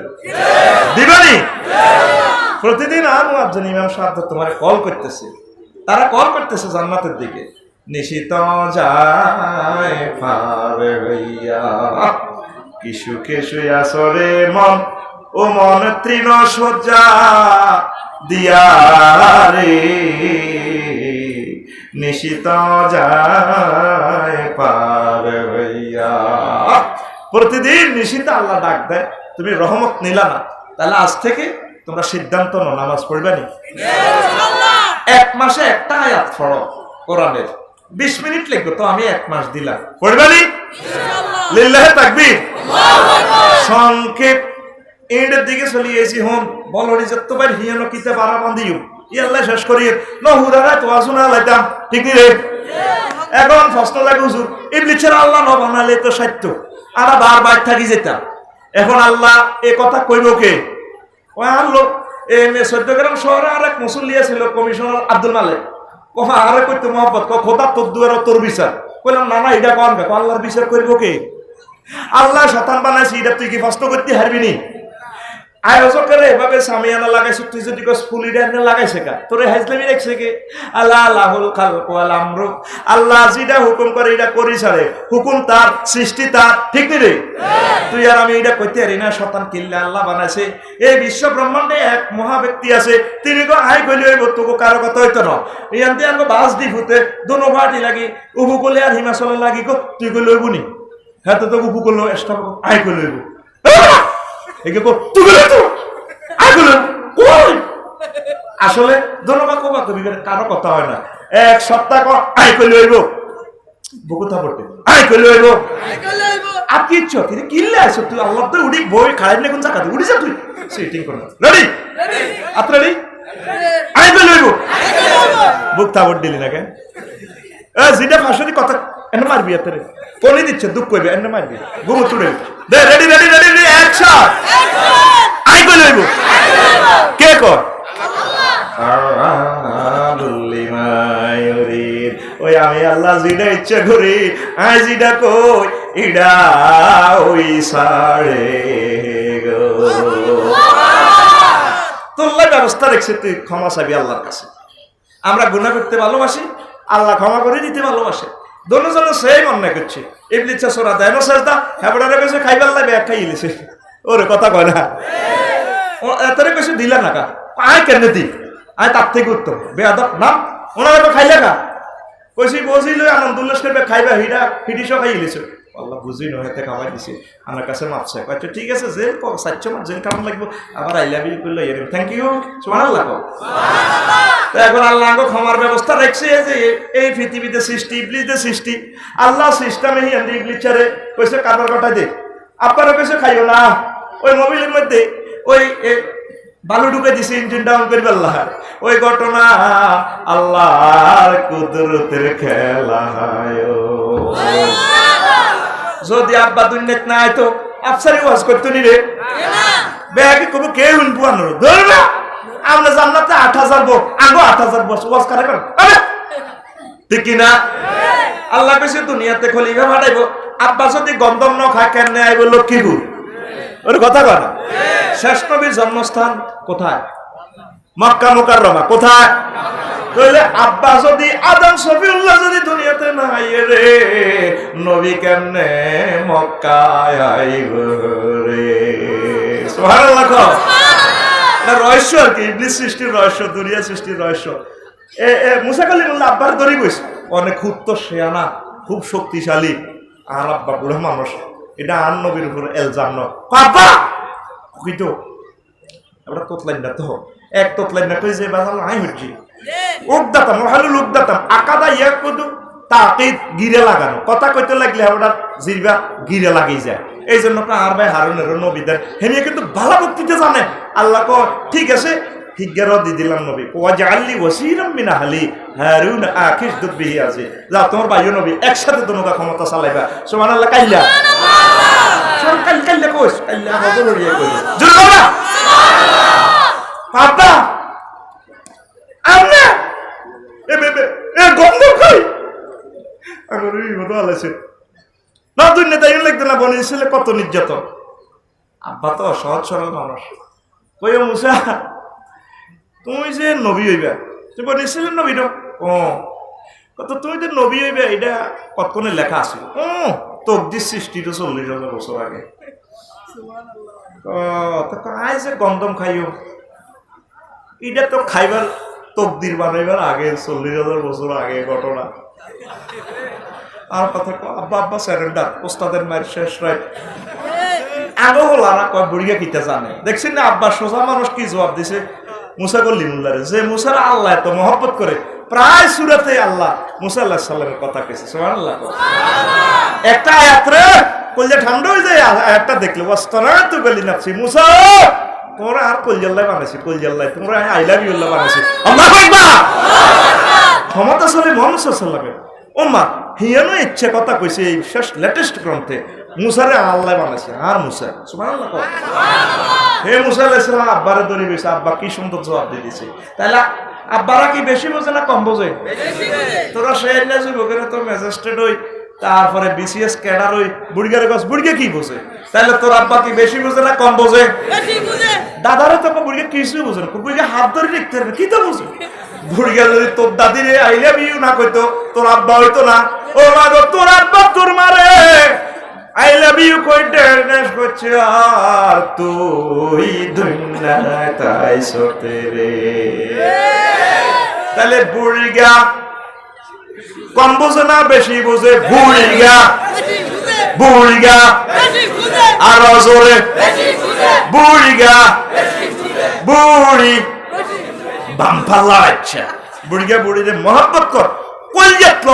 প্রতিদিন আর একজন ইমাম সাহেব তোমার কল করতেছে, তারা কল করতেছে জান্নাতের দিকে। নিশিত যায় পারে হইয়া কি সুখে শুয়া সরে মন, ও মন তৃণ সজ্জা দিয়া রে, নিশিত যায় পারে হইয়া। প্রতিদিন নিশিতে আল্লাহ ডাক দেয়, তুমি রহমত নিলা না, তাহলে আজ থেকে তোমরা সিদ্ধান্ত নাও নামাজ পড়বে নি। এক মাসে একটা আয়াত পড়ো কোরআনের, 20 মিনিট লাগবে তো আমি 1 মাস দিলাম, পড়বে নি? লিল্লাহি তাকবীর। সংক্ষেপ এর দিকে চলে এসেছি। হন বলরি যত বার হিয়ানো কিতে বারা বান্দিও ইয়াল্লাহ শেষ করিয়ে নহুদারা তো আসুনা লাইতাম, ঠিক নি রে? এখন প্রশ্ন লাগে হুজুর ইবলিসের আল্লাহ ন বানালে তো সত্য, আমরা বারবার থাকি যেতাম, এখন আল্লাহ এ কথা কইব কে? ওই আনলো চট্টগ্রাম শহরে আর এক মুসল্লিয়া ছিল কমিশনার আব্দুল মালিক, আরে করতে মহব্বত খোদা তোর দুয়ার তোর বিচার, কইলাম না না এটা কন দেখো আল্লাহর বিচার করবো কে? আল্লাহ শতান বানাইছি, এটা তুই কি প্রশ্ন করতে হারবি নি? আয়োজকের এভাবে সামিয়ানা লাগাইছে, তুই যদি ফুলিডা লাগাইছে কা তোরে হাইজলামি রাখছে কে? আল্লাহ আল্লাহুল খালকু ওয়াল আমরু, আল্লাহ যেটা হুকুম করে এটা করি ছাড়ে, হুকুম তার, সৃষ্টি তার, ঠিক নি রে? তুই আর আমি এটা কইতে পারি না শতান কিল্লা আল্লাহ বানাইছে। এই বিশ্ব ব্রহ্মাণ্ডে এক মহা ব্যক্তি আছে, তিনি কো আই কইলে হইব, তোকে কারো কথা হইতো না। ইয়ান্তে আঙ্গ বাস দি ফুতে দোনো ভাটি লাগি উপকূলে আর হিমাচলে লাগি কো তুই কইলে হইব নি? হ্যাঁ তো উপকূল এক্সট্রা আই কইলে হইব, আসলে কারো কথা হয় না। এক সপ্তাহ আই কইলে হইব বুকুথা পড়তে আই কইলে হইব আর কিচ্ছু কিনলে আসো তুই আল্লাহ তো উড়ি বই খাই না কোন জায়গাতে উড়ি যা তুই সিটিং কর রেডি আপ রেডি আই কইলে হইব বুক থাপড় দিলি না কেন? যেটা ফাঁসি কথা এনে মারবি এত কোনি দিচ্ছে দুঃখ করবে এনে মারবি ঘুমো তুড়ে দে ready ready ready ready action আই কইলে হইব কে কর ওই আমি আল্লাহ যেটা ইচ্ছা করি আই যেটা কই ইডা ওই সাড়ে গো তোল্লা ব্যবস্থা রেখেছে, তুই ক্ষমা চাবি আল্লাহর কাছে। আমরা গুনাহ করতে ভালোবাসি, আল্লাহ ক্ষমা করে দিতে ভালোবাসে, দোনোজনে সেই অন্যায় করছে। ইবলিসে সোরা দেয় না সাজদা হেবড়ারে বেশি খাইবার লাগে এক খাই ইলিছে ওরে কথা কয় না ও এতরে বেশি দিলা না কা আয় কেন দি আয় তার থেকে উত্তর বেয়াদব না ওনারা তো খাইলে কা কইছি বসিল আনন্দ উল্লাস করবে খাইবা হিডা হিডিসও খাই ইলিছে আল্লাহ বুঝি নয় হাতে খাওয়াই দিছে আমার কাছে মাপছে আচ্ছা ঠিক আছে জেল সাচ্চো মাস জেল কেমন লাগবে আবার আই লাভ ইউ করলে এর থ্যাংক ইউ সুবহানাল্লাহ তো এখন আল্লাহ ক্ষমার ব্যবস্থা রাখছে যে এই পৃথিবীতে সৃষ্টি ইবলিসের সৃষ্টি আল্লাহ সিস্টেমে হি আমি ইবলিস ছাড়ে কইছে কারবার কথা দে আপনারা কইছে খাইও না ওই মোবাইলের মধ্যে ওই বালু ঢুকে দিছে ইঞ্জিন ডাউন করবে আল্লাহ ওই ঘটনা আল্লাহর কুদরতের খেলা যদি আব্বা দুনিয়াত না আইতো আফসারি ওয়াজ করতো নি রে ব্যাগে কবো কে উনবো আনো ধরবে আমরা জান্নাতে 8000 বো আগো 8000 বস ওয়াজ করে কর ঠিক কি না আল্লাহ কইছে দুনিয়াতে খলিফা পাঠাইবো আব্বা যদি গন্ধম ন খায় কেন আইবো লক্ষ্মীপুর ওর কথা কর শেষ নবীর জন্মস্থান কোথায় মক্কা মুকাররমা কোথায় কইলে আব্বা যদি আদম শফিউল্লাহ যদি দুনিয়াতে না আইয়ে রে নবী কেমনে মক্কায় আইবো রে সুবহানাল্লাহ সুবহানাল্লাহ রহস্য আর কি ইবলিস সৃষ্টির রহস্য দুনিয়া সৃষ্টির রহস্য মুসা কালিমুল্লাহ আব্বার ধরে বইস অনেক খুব তো শেয়ানা খুব শক্তিশালী আর আব্বা বুড়া মানুষ এটা আর নবীর উপর এলজাম ন বাবা কইতো আমরা তোতলাইন না তো এক তোতলাইন না কই যে বাজাল আই হচ্ছি উকদাতাম ভালো লুকদাতাম আকাদা ইয়া কদু তাকিদ গিরে লাগানো কথা কইতে লাগলে আমরা জিরবা গিরে লাগি যায় এই জন্য আর ভাই হারুনের নবীদের হেনিয়ে কিন্তু ভালো বক্তৃতা জানে আল্লাহ কো ঠিক আছে হিজ্ঞারও দি দিলাম নবী ওয়াজআলনি ওয়াসীরাম মিন আহলি হারুন আখিস দুবিহি আছে যা তোমার ভাইও নবী একসাথে দুনোটা ক্ষমতা চালাইবা সুবহানাল্লাহ কাইলা সুবহান কাইলা কইস কাইলা বদল হইয়া কই জোরে বলা পাপা আমনে এ বেবে এ গন্ধ কই আমার এই বদল আছে না দুনিয়া তাই লাগতে না বনে ছেলে কত নির্যাতন আব্বা তো সহজ সরল মানুষ কইও মুসা তুমি যে নবী হইবা তুই বলেছিলেন নবী ও কত তুমি যে নবী হইবা এটা কতক্ষণে লেখা আছে ও তকদির সৃষ্টি তো 40,000 বছর আগে আয় যে গন্ধম খাইও এটা তো খাইবার তকদির বানাইবার আগে 40,000 বছর আগে ঘটনা আর কথা আব্বা আব্বা স্যারেন্ডার ওস্তাদের মায়ের শেষ রায় আগে হল আর কয় বুড়িয়া কিতা জানে দেখছেন না আব্বা সোজা মানুষ কি জবাব দিছে মুসা কল্লিমুল্লাহ যে মুসার আল্লাহ এত মহব্বত করে প্রায় সূরাতে আল্লাহ মুসা আলাইহিস সালামের কথা কইছে সুবহানাল্লাহ একটা আয়াত রে কলজা ঠান্ডা হয়ে যায় আয়াতটা দেখলে ওয়াস্তানাতু বিলি নাফসি মুসা তোরা আর কলজাল্লাহ বানাইছি কলজাল্লাহ তোমরা আই লাভ ইউ আল্লাহ বানাইছি আল্লাহু আকবার ক্ষমতা চলে মুহাম্মদ সাল্লাল্লাহু আলাইহি ওম্মা হিয়ানো ইচ্ছে কথা কইছে এই শেষ লেটেস্ট গ্রন্থে মুসারে আল্লাহ বানাইছে আর মুসা সুবহানাল্লাহ হে মুসা আলাইহিস সালাম আব্বারে ধরে বসে আব্বা কি সুন্দর জবাব দিয়ে দিয়েছে তাহলে আব্বারা কি বেশি বোঝে না কম বোঝে তোরা সেই না যুবকের তো ম্যাজিস্ট্রেট হই তারপরে বিসিএস ক্যাডার হই বুড়িগারে গছ বুড়িগে কি বোঝে তাহলে তোর আব্বা কি বেশি বোঝে না কম বোঝে বেশি বোঝে দাদারও তো বুড়িগে কিছু বোঝে না বুড়িগে হাত ধরে লিখতে পারবে কি তো বোঝে বুড়িগে যদি তোর দাদিরে আই লাভ ইউ না কইতো তোর আব্বা হইতো না ও মা গো তোর আব্বা তোর মারে I love you কইতেছ করছে আর তুই দুনিয়ায় তাই সতে রে তাহলে বুড়িগা কম বোঝে না বেশি বোঝে বুড়িগা বুড়িগা আর জোরে বুড়িগা বুড়ি বাম্পালা আচ্ছা বুড়িগা বুড়িরে মহব্বত কর কই যেত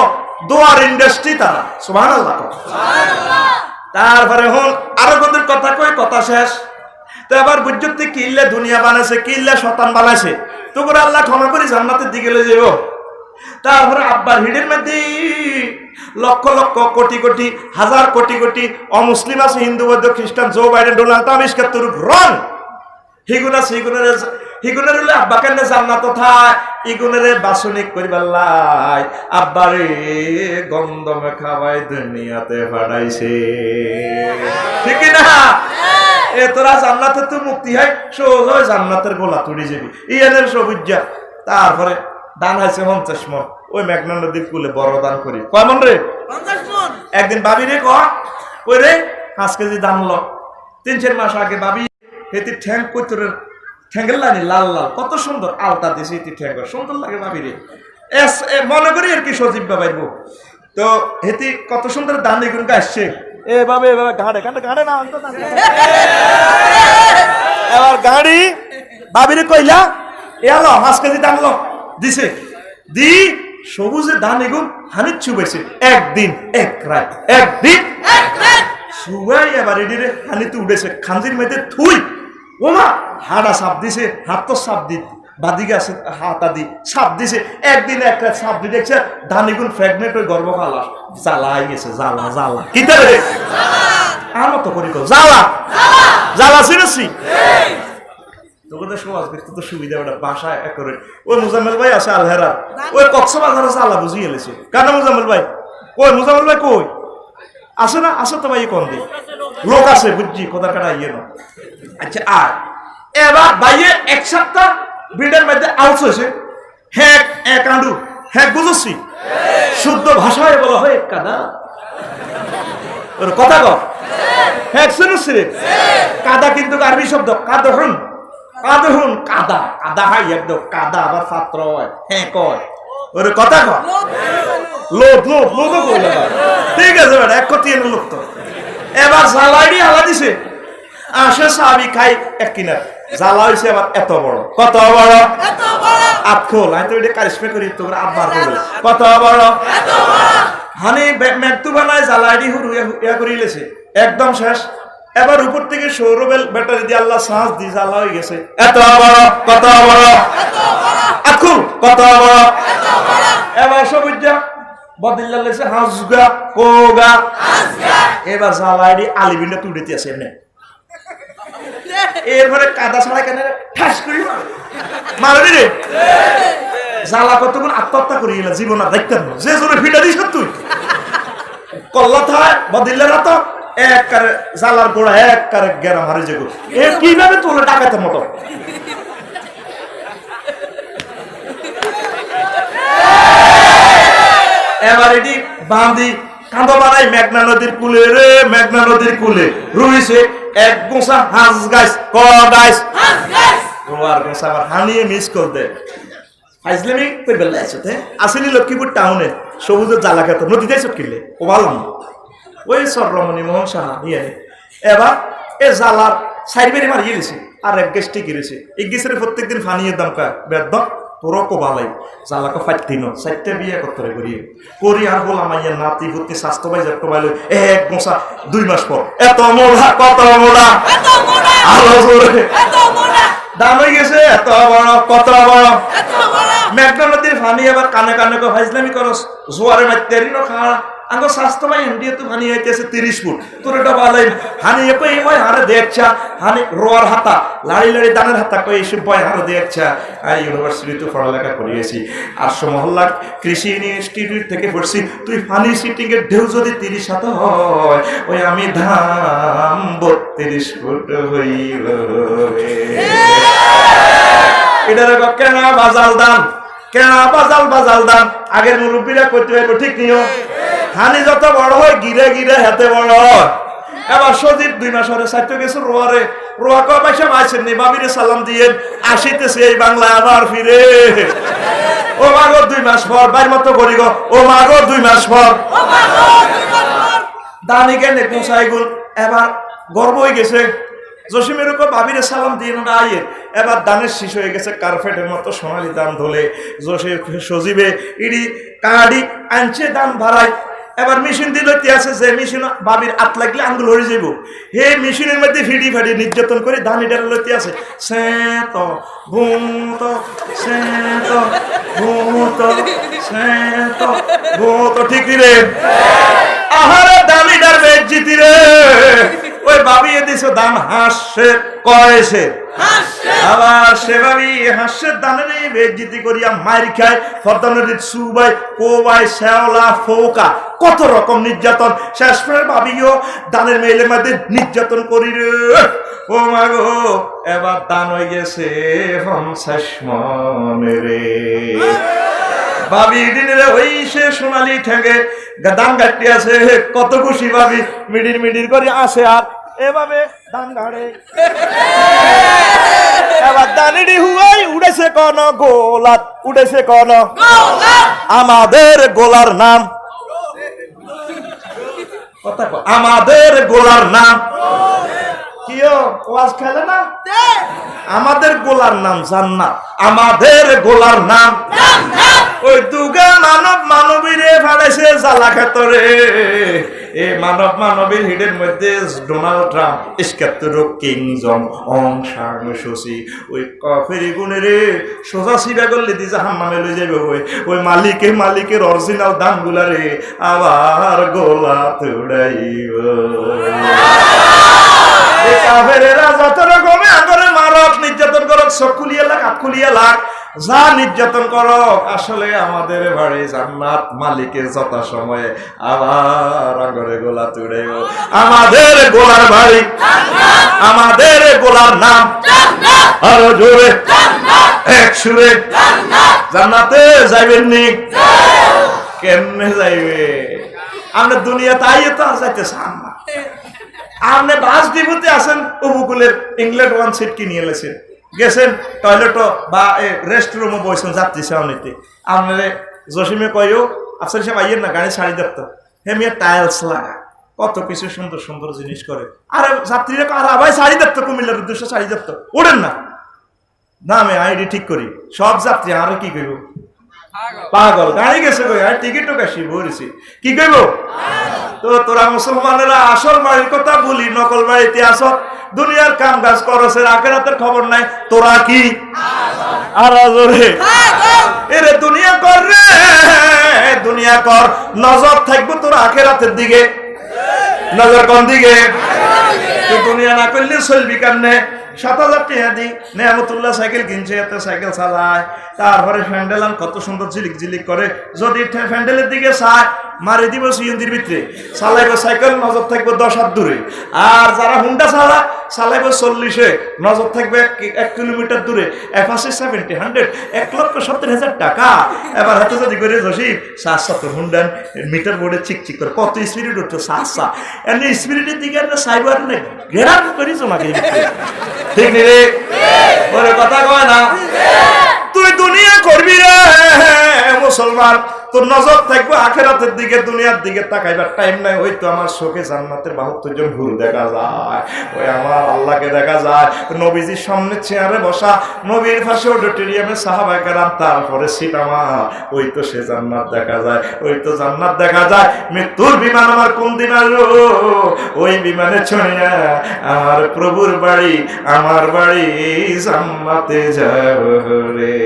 দোয়ার ইন্ডাস্ট্রি তারা সুবহানাল্লাহ সুবহানাল্লাহ তারপরে হল আরো কদের কথা কই কথা শেষ তো আবার বুঝতে কিল্লা দুনিয়া বানাইছে কিল্লা শয়তান বানাইছে তো করে আল্লাহ ক্ষমা করে জান্নাতের দিকে লয়ে যাইব তারপরে আব্বার হিডের মধ্যে লক্ষ লক্ষ কোটি কোটি হাজার কোটি কোটি অমুসলিম আছে হিন্দু বৌদ্ধ খ্রিস্টান জো বাইডেন ডোনাল্ড ট্রাম্প ইসকাত্তর রং হিগুনা হিগুনের হলে আব্বা কেন জান্নাত থায় ইগুনের বাসনিক করিবাল্লাই আব্বারে গন্ধমে খাওয়াই দুনিয়াতে পাঠাইছে ঠিক না এ তোরা জান্নাতে তো মুক্তি হয় সহজ হয় জান্নাতের গোলা তুড়ি যাবি ইয়াদের সবুজ্জা তারপরে দান হয়েছে 50 মণ ওই মেঘনা নদীর কুলে বড় দান করি কয় মন রে 50 মণ একদিন ভাবি রে কই রে 5 কেজি দান হলো 3-4 মাস আগে ভাবি হেতি ঠ্যাং কইতরে ঠ্যাঙ্গেল লানি লাল লাল কত সুন্দর আলতা দিছে হেতি ঠ্যাঙ্গ সুন্দর লাগে ভাবি রে এস মনে করি আর কি সজীব বাবাইবো তো হেতি কত সুন্দর দানি গুণ আসছে এ বাবে গাড়ে গাড়ে না অন্ত এবার গাড়ি ভাবিরে কইলা এলো 5 কেজি দাম লো দিছে দি সবুজে দানি গুণ হানিত ছুবেছে একদিন এক রাত একদিন এক রাত সুবাই এবার এদিরে হানিতে উঠেছে খানজির মধ্যে থুই ওমা হাড়া সাপ দিছে হাত তো সাপ দি বাদিকে আছে হাতা দি সাপ দিছে একদিন এক রাত সাপ দি দেখছে দানিগুন প্রেগনেন্ট হয়ে গর্ভ খালাস জ্বালাই গেছে জ্বালা জ্বালা কি রে আমার তো করি জ্বালা জ্বালা চিনেছি তোদের সমাজ ব্যক্তি তো সুবিধা ওটা বাসা এক করে ওই মুজাম্মেল ভাই আছে আলহেরা ওই কক্সবাজার আছে আল্লাহ বুঝিয়ে এলেছে কেন মুজাম্মেল ভাই ওই মুজাম্মেল ভাই কই আছে না আছে তো ভাই কোন দিন লোক আছে বুঝছি কোথার কাটা ইয়ে না আচ্ছা আর এবার ভাইয়ে এক সপ্তাহ বিডের মধ্যে আউট হয়েছে হ্যাক এক আন্ডু হ্যাক বুঝছি শুদ্ধ ভাষায় বলা হয় এক কাদা ওর কথা কর হ্যাক শুনুস রে কাদা কিন্তু আরবি শব্দ কাদহুন কাদহুন কাদা কাদা হয় একদম কাদা আবার ছাত্র হয় হ্যাঁ কয় ওর কথা কর লোক লোক লোক কইলা ঠিক আছে বেটা এক কথা লোক তো এবার জ্বালাইডি হালা দিছে আসে সাবি খাই এক কিনার জ্বালা হয়েছে আবার এত বড় কত বড় আতখোল আমি তো এটা কারিশমা করি তোমরা আব্বার বলে কত বড় হানি মেঘতু বানায় জ্বালাইডি হুরু ইয়া করি লেছে একদম শেষ এবার উপর থেকে সৌরবেল ব্যাটারি দিয়ে আল্লাহ শ্বাস দিয়ে জ্বালা হয়ে গেছে এত বড় কত বড় আতখোল কত বড় এবার সবুজ বদিল্লা লেছে হাঁসগা কোগা এবার জ্বালাইডি আলিবিনটা তুড়িতে আছে এমনি এরপরে কাদা ছাড়া কেন ঠাস করি মারবি রে জ্বালা কতক্ষণ আত্মহত্যা করি জীবন আর দেখতেন যে জোরে ফিটা দিস তুই কল্লা থায় বদিল্লারা তো এক কারে জ্বালার গোড়া এক কারে গেরা মারি যে এ কিভাবে তোলে ডাকাতের মতো এবার এটি বাঁধি কাঁদো বানাই মেঘনা নদীর কুলে রে মেঘনা নদীর কুলে রুইছে এক গোসা হাঁস গাছ ক গাছ রোয়ার গোসা আবার হানিয়ে মিস করতে ফাইজলামি কই বেলা আছে আসলে লক্ষ্মীপুর টাউনে সবুজের জ্বালা খেত নদীতে সব কিনলে ও ভালো ওই সররমণি মোহন সাহা নিয়ে এবার এ জ্বালার সাইড বেরি মারিয়ে দিছে আর এক গেস্টি কিনেছে এই গেছের প্রত্যেকদিন ফানিয়ে দাম কা বেদ তোরও কোবালাই জ্বালাকে ফাইতিনো চারটে বিয়ে করতে করি করি আর বল আমার নাতি ভর্তি স্বাস্থ্য পাই যার টোবাইল এক গোসা 2 মাস পর এত মোড়া কত মোড়া আলো জোরে দাম হয়ে গেছে এত বড় কত বড় মেঘনা নদীর ফানি আবার কানে কানে ফাইজলামি করস জোয়ারে মারতে খাওয়া আঙ্গো স্বাস্থ্য ভাই ইন্ডিয়া তো হানি আইতেছে 30 ফুট তোর এটা বালাই হানি কই ওই হারে দেখছা হানি রোয়ার হাতা লাড়ি লাড়ি দানের হাতা কই এসে বয় হারে দেখছা আর ইউনিভার্সিটি তো পড়ালেখা করিয়েছি আর মহল্লা কৃষি ইনস্টিটিউট থেকে পড়ছি তুই ফানি সিটিং এর ঢেউ যদি 30 হাত হয় ওই আমি ধাম 32 ফুট হইল এটারে কেন বাজাল দান কেন বাজাল দান আগের মুরব্বীরা করতে হইলো ঠিক নিও হানি যত বড় হয় গিরে গিরে হাতে বড় হয় এবার সজীব 2 মাস হরে সাইতে গেছে রোয়ারে রোয়া কয় পয়সা মাইছেন নি বাবিরে সালাম দিয়ে আসিতেছে এই বাংলায় আবার ফিরে ও মাগো 2 মাস পর বাইর মতো করি গো ও মাগো 2 মাস পর দানি কেনে পৌঁছাই গুল এবার গর্ব হয়ে গেছে জসিমের উপর বাবিরে সালাম দিয়ে না আইয়ে এবার দানের শীষ হয়ে গেছে কার্পেটের মতো সোনালি দান ধলে সজীবে ইডি কাড়ি আনছে দান ভাড়াই এবার মেশিন দিলতে আছে যে মেশিন বাবির হাত লাগলে আঙ্গুল হয়ে যাইব হে মেশিনের মধ্যে ফিডি ফাডি নির্যাতন করে ধানি ডাল লইতে আছে সেত ভূত সেত ভূত সেত ভূত ঠিক রে আহারে দামি ডার বেজ্জিতি রে ওই বাবিয়ে দিছো দাম হাসে কয়েছে আবার সে ভাবি হাসের দানের বেজ্জিতি করিয়া মাইর খায় ফরদানের সুবাই কোবাই শ্যাওলা ফৌকা কত রকম নির্যাতন শেষ করে ভাবিও দানের মেয়েলের মধ্যে নির্যাতন করি রে ও মাগো এবার দান হয়ে গেছে 50 মন রে ভাবি দিনে ওই সে সোনালি ঠেঙ্গে দান গাড়ি আছে কত খুশি ভাবি মিডির মিডির করে আসে আর এভাবে দান গাড়ে এবার দানিডি হুয়াই উড়েছে কোন গোলাত উড়েছে কোন আমাদের গোলার নাম কথা আমাদের গোলার নাম কিও ওয়াজ খেলে না আমাদের গোলার নাম জান্নাত আমাদের গোলার নাম ওই দুগা মানব মানবীরে ফাড়াইছে জ্বালা খেতরে এই মানব মানবীর হিডের মধ্যে ডোনাল্ড ট্রাম্প 71 কিং জন অং সান শশী ওই কফেরি গুনে রে সোজা সিবা করলে দি জাহান্নামে লই যাবে ওই মালিকের অরিজিনাল দানগুলা রে আবার গোলা তুড়াইব এই কাফেরেরা যত রকমে আগরে মারক নির্যাতন করক চোখ খুলিয়ে লাগ হাত খুলিয়ে লাগ যা নির্যাতন করক আসলে আমাদের বাড়ি জান্নাত মালিকের যত সময়ে আবার আগরে গোলা তুড়াইব আমাদের গোলার বাড়ি আমাদের গোলার নাম আরো জোরে এক সুরে জান্নাতে যাইবেন নি কেমনে যাইবে আমরা দুনিয়াতে আইয়ে তো আর যাইতে চান না আপনি বাস ডিপুতে আছেন উপকূলের ইংল্যান্ড 1 সিট কিনে এলেছেন গেছেন টয়লেট বা রেস্ট রুমে বসেন যাত্রী সেবানিতে আপনার জসিমে কয়ও আফসার সাহেব আইয়েন না গাড়ি ছাড়ি দেখত হেমিয়া টাইলস লাগা ক কত কিছু সুন্দর সুন্দর জিনিস করে। আরে যাত্রীরা আর ভাই শাড়ি দেখতো, কুমিল্লার উদ্দেশ্যে শাড়ি দেখতো, ওঠেন না না আমি আইডি ঠিক করি। সব যাত্রী আরো কি কইব, পাগল গাড়ি গেছে কই, আর টিকিটও কাশি ভরেছি, কি কইব? তো তোরা মুসলমানেরা আসল বাড়ির কথা বলি, নকল বাড়িতে আসো, দুনিয়ার কাম কাজ করছে, আখিরাতের খবর নাই। তোরা কি আর আজরে এরে দুনিয়া কর রে, দুনিয়া কর, নজর থাকবো তোর আখিরাতের দিকে। নজর কোন দিকে? তুই দুনিয়া না করলে চলবি কেমনে? 7,000 টাকা দি নেয়ামতুল্লাহ সাইকেল কিনছে, এত সাইকেল চালায়, তারপরে ফ্যান্ডেলান কত সুন্দর ঝিলিক ঝিলিক করে, যদি ফ্যান্ডেলের দিকে চায় মারি দিব সিএনজির ভিতরে, চালাইব সাইকেল, নজর থাকবে 10 হাত দূরে। আর যারা হুন্ডা চালায় চালাইব 40-এ, নজর থাকবে 1 কিলোমিটার দূরে। Apache 70, 100, 1,70,000 টাকা। এবার হাতে যদি করে জসিম 700 হুন্ডান মিটার বোর্ডে চিকচিক করে কত স্পিরিট উঠতো, 700 এমনি স্পিরিটের দিকে একটা সাইবার নেই ঘেরাপ করিস আমাকে, ঠিক নি রে? ওরে কথা কয় না, তুই দুনিয়া করবি রে মুসলমান, তোর নজর থাকবে আখিরাতের দিকে, দুনিয়ার দিকে তাকাইবার টাইম নাই। হয়তো আমার চোখে জান্নাতের 72 জন হুর দেখা যায়, ওই আমার আল্লাহকে দেখা যায়, নবীজির সামনে চেয়ারে বসা, নবীর পাশে অডিটোরিয়ামে সাহাবায়ে কেরাম, তারপরে সিট আমার, ওই তো সে জান্নাত দেখা যায়, ওই তো জান্নাত দেখা যায়। মৃত্যুর বিমান আমার কোন দিন আসলো, ওই বিমানে চড়িয়া আমার প্রভুর বাড়ি, আমার বাড়ি জান্নাতে যাব রে।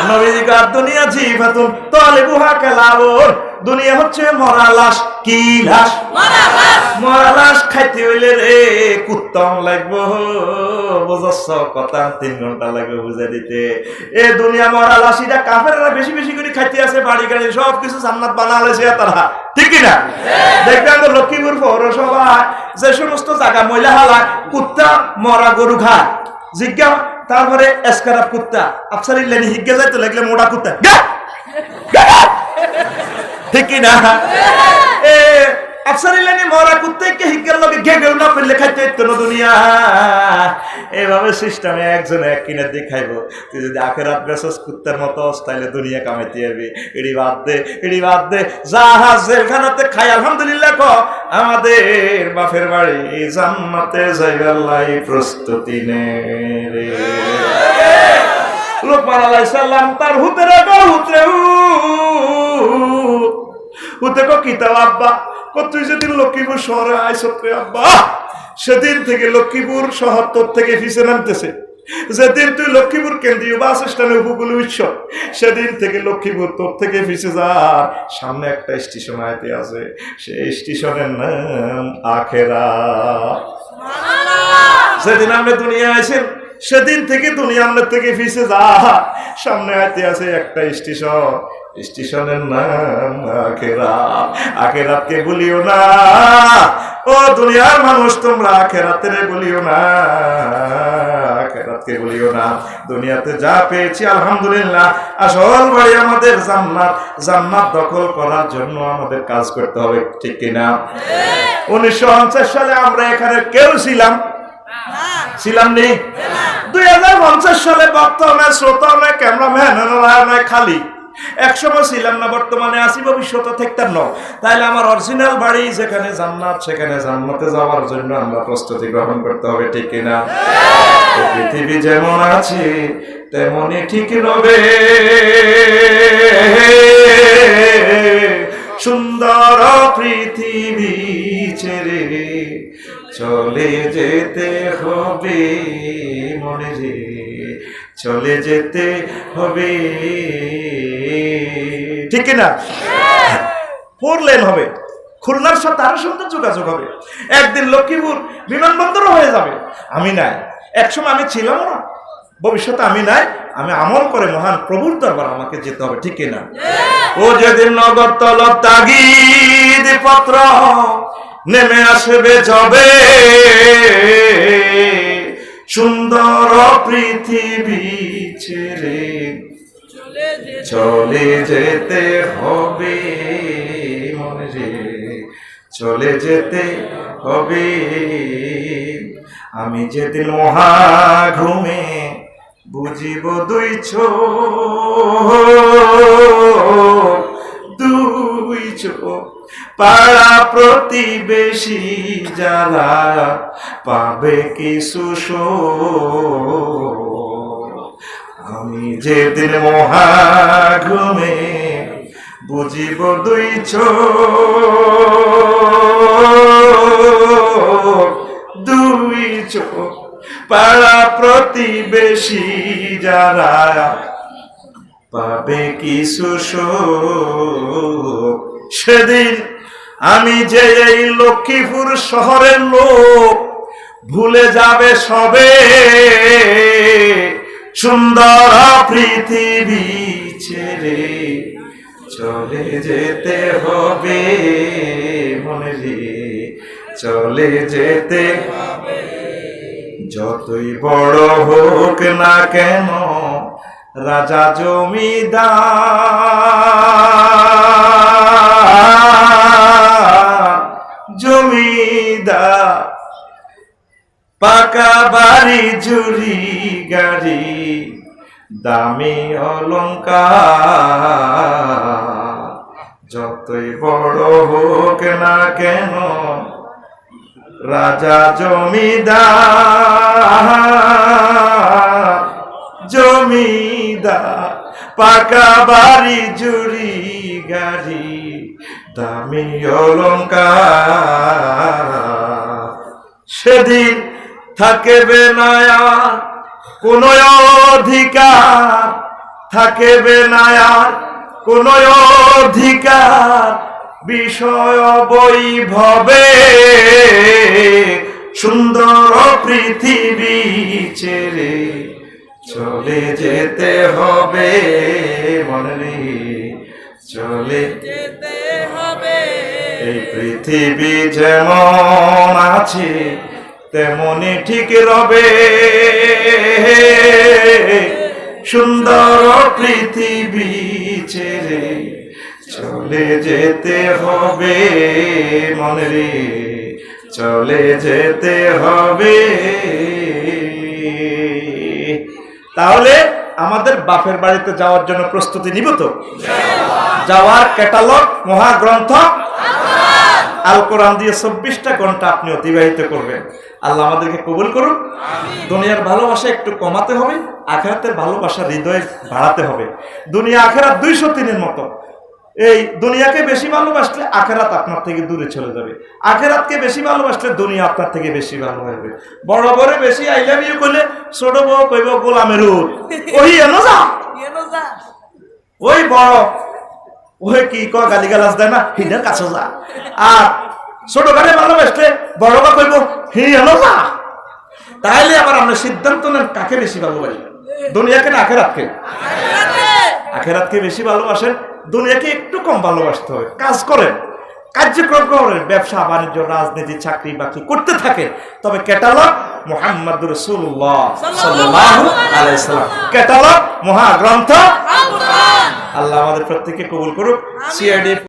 নবীজি কার দুনিয়া জিফাতুন তালিবুহা কালাবুন, দুনিয়া হচ্ছে মরা লাশ। কি লাশ? মরা লাশ। খাইতে হইলে রে কুত্তম লাগবো, বুঝছ কথা, 3 ঘন্টা লাগবে বুঝে দিতে। এ দুনিয়া মরা লাশ, এটা কাফেররা বেশি বেশি করে খাইতে আছে, বাড়ি গাড়ি সব কিছু জান্নাত বানালেছে তারা, ঠিক কিনা? দেখবেন তো লক্ষ্মীপুর পৌরসভায় যে সমস্ত জায়গা ময়লা হালায়, কুত্তা মরা গরু খায়, জিজ্ঞা, তারপরে এসকারাপ কুত্তা, আফসারির লেনি হিগে যাইতে লাগলে মোড়া কুত্তা, ঠিক কিনা? আফসারির লেনি মরা কুত্তাকে হিগের লগে ঘেগেও না পেলে খাইতে হইতো না দুনিয়া। এইভাবে সিস্টেমে একজনে এক কিনে দিয়ে খাইবো। তুই যদি আখেরাত বেসস কুত্তার মতো তাইলে দুনিয়া কামাইতে যাবি। এডি বাদ দে, এডি বাদ দে, জাহাজ জেলখানাতে খাই আলহামদুলিল্লাহ ক, আমাদের বাপের বাড়ি জান্নাতে যাইবার লাই প্রস্তুতি নে রে। লোকমান আলাইহিস সালাম তার হুতেরা গো হুতরে হুতে কো কিতাব আব্বা, তুই যেদিন লক্ষ্মীপুর শহরে আইসত রে আব্বা, সেদিন থেকে লক্ষ্মীপুর শহর তোর থেকে পিছে নামতেছে। যেদিন তুই লক্ষ্মীপুর কেন্দ্রীয় বাস স্ট্যান্ডে উপকূলে উঠছ, সেদিন থেকে লক্ষ্মীপুর তোর থেকে পিছে যার সামনে একটা স্টেশন আইতে আছে, সেই স্টেশনের নাম আখেরাত। যেদিন আমরা দুনিয়া আইছেন সেদিন থেকে দুনিয়া আমাদের থেকে পিছে যা, সামনে আইতে আছে একটা স্টেশন, স্টেশনের নাম আখেরাত। আখেরাতকে বলিও না ও দুনিয়ার মানুষ, তোমরা আখেরাতের বলিও না, আখেরাতকে বলিও না। দুনিয়াতে যা পেয়েছি আলহামদুলিল্লাহ, আসল বাড়ি আমাদের জান্নাত। জান্নাত দখল করার জন্য আমাদের কাজ করতে হবে, ঠিক কিনা? 1950 সালে আমরা এখানে কেউ ছিলাম নি? 2050 সালে বর্তমানে শ্রোতা নয়, ক্যামেরাম্যান নয়, খালি একসময় ছিলাম না, বর্তমানে আসি, ভবিষ্যতে থাকতাম না। তাইলে আমার অরিজিনাল বাড়ি যেখানে জান্নাত, সেখানে জান্নাতে যাওয়ার জন্য আমরা প্রস্তুতি গ্রহণ করতে হবে, ঠিক কিনা? পৃথিবী যেমন আছে তেমনই ঠিক রবে, সুন্দর পৃথিবী ছেড়ে চলে যেতে হবে মনে রে, চলে যেতে হবে, ঠিক না? 4 লেন হবে, খুলনার সাথে আরো সুন্দর যোগাযোগ হবে, একদিন লক্ষ্মীপুর বিমানবন্দরও হয়ে যাবে। আমি নাই, একসময় আমি ছিলাম না, ভবিষ্যতে আমি নাই, আমি আমল করে মহান প্রভুর দরবার আমাকে যেতে হবে, ঠিক না? ও যেদিন নগর তলব তাগিদ পত্র নেমে আসবে যবে, সুন্দর পৃথিবী ছেড়ে চলে যেতে হবে মনে রে, চলে যেতে হবে। আমি যেদিন মহা ঘুমে বুঝিব 2 চোখ চোখ পাড়া প্রতিবেশী যারা পাবে কিছু শোক। আমি যেদিন মহাঘুমে বুঝিব দুই চোখ, দুই চোখ পাড়া প্রতিবেশী যারা পাবে কিছু শোক। সেদিন আমি যে এই লক্ষ্মীপুর শহরের লোক ভুলে যাবে সবে, সুন্দর পৃথিবী ছেড়ে চলে যেতে হবে মনে রে, চলে যেতে হবে। যতই বড় হোক না কেন রাজা জমিদার, জমিদার পাকা বাড়ি জুড়ি গাড়ি দামি অলংকার। যতই বড় হোক না কেন রাজা জমিদার, জমিদার পাকা বাড়ি জুড়ি গাড়ি দামি অলংকার। সেদিন থাকবে না আর কোন অধিকার, থাকবে না আর কোন অধিকার বিষয় বৈভবে, সুন্দর পৃথিবী ছেড়ে চলে যেতে হবে মনে, চলে যেতে হবে। এই পৃথিবী যেমন আছে তেমনি ঠিক রবে, সুন্দর পৃথিবী ছেড়ে চলে যেতে হবে মনে রে, চলে যেতে হবে। তাহলে আমাদের বাপের বাড়িতে যাওয়ার জন্য প্রস্তুতি নিব তো? যাওয়ার ক্যাটালগ মহাগ্রন্থ আল কোরআন দিয়ে 24টা ঘন্টা আপনি অতিবাহিত করবেন। আল্লাহ আমাদেরকে কবুল করুন। দুনিয়ার ভালোবাসা একটু কমাতে হবে, আখিরাতের ভালোবাসা হৃদয়ে বাড়াতে হবে। দুনিয়া আখিরাত 203-এর মতো। এই দুনিয়াকে বেশি ভালোবাসলে আখিরাত আপনার থেকে দূরে চলে যাবে, আখিরাতকে বেশি ভালোবাসলে দুনিয়া আপনার থেকে বেশি ভালোবাসবে। বড় বড় বেশি আই লাভ ইউ কইলে ছোট বউ কইব গোলামের উট, ওই এনো যা ওই বড় ওই কি ক গালিগালাজ দেয় না হিনের কাছে যা। আর ছোট গালে ভালোবাসলে বড় বা কইব হি এনো যা। তাহলে আবার আমরা সিদ্ধান্ত নেন কাকে বেশি ভালোবাসি, দুনিয়াকে না আখিরাতকে? আখিরাতকে বেশি ভালোবাসেন, দুনিয়াকে একটু কম ভালোবাসতে হবে। কাজ করেন, কার্যক্রম করেন, ব্যবসা বাণিজ্য রাজনীতি চাকরি বাকরি করতে থাকে, তবে ক্যাটালগ মুহাম্মদুর রাসূলুল্লাহ সাল্লাল্লাহু আলাইহি ওয়াসাল্লাম, ক্যাটালগ মহাগ্রন্থ আল্লাহ আমাদের প্রত্যেককে কবুল করুক। সিআইডি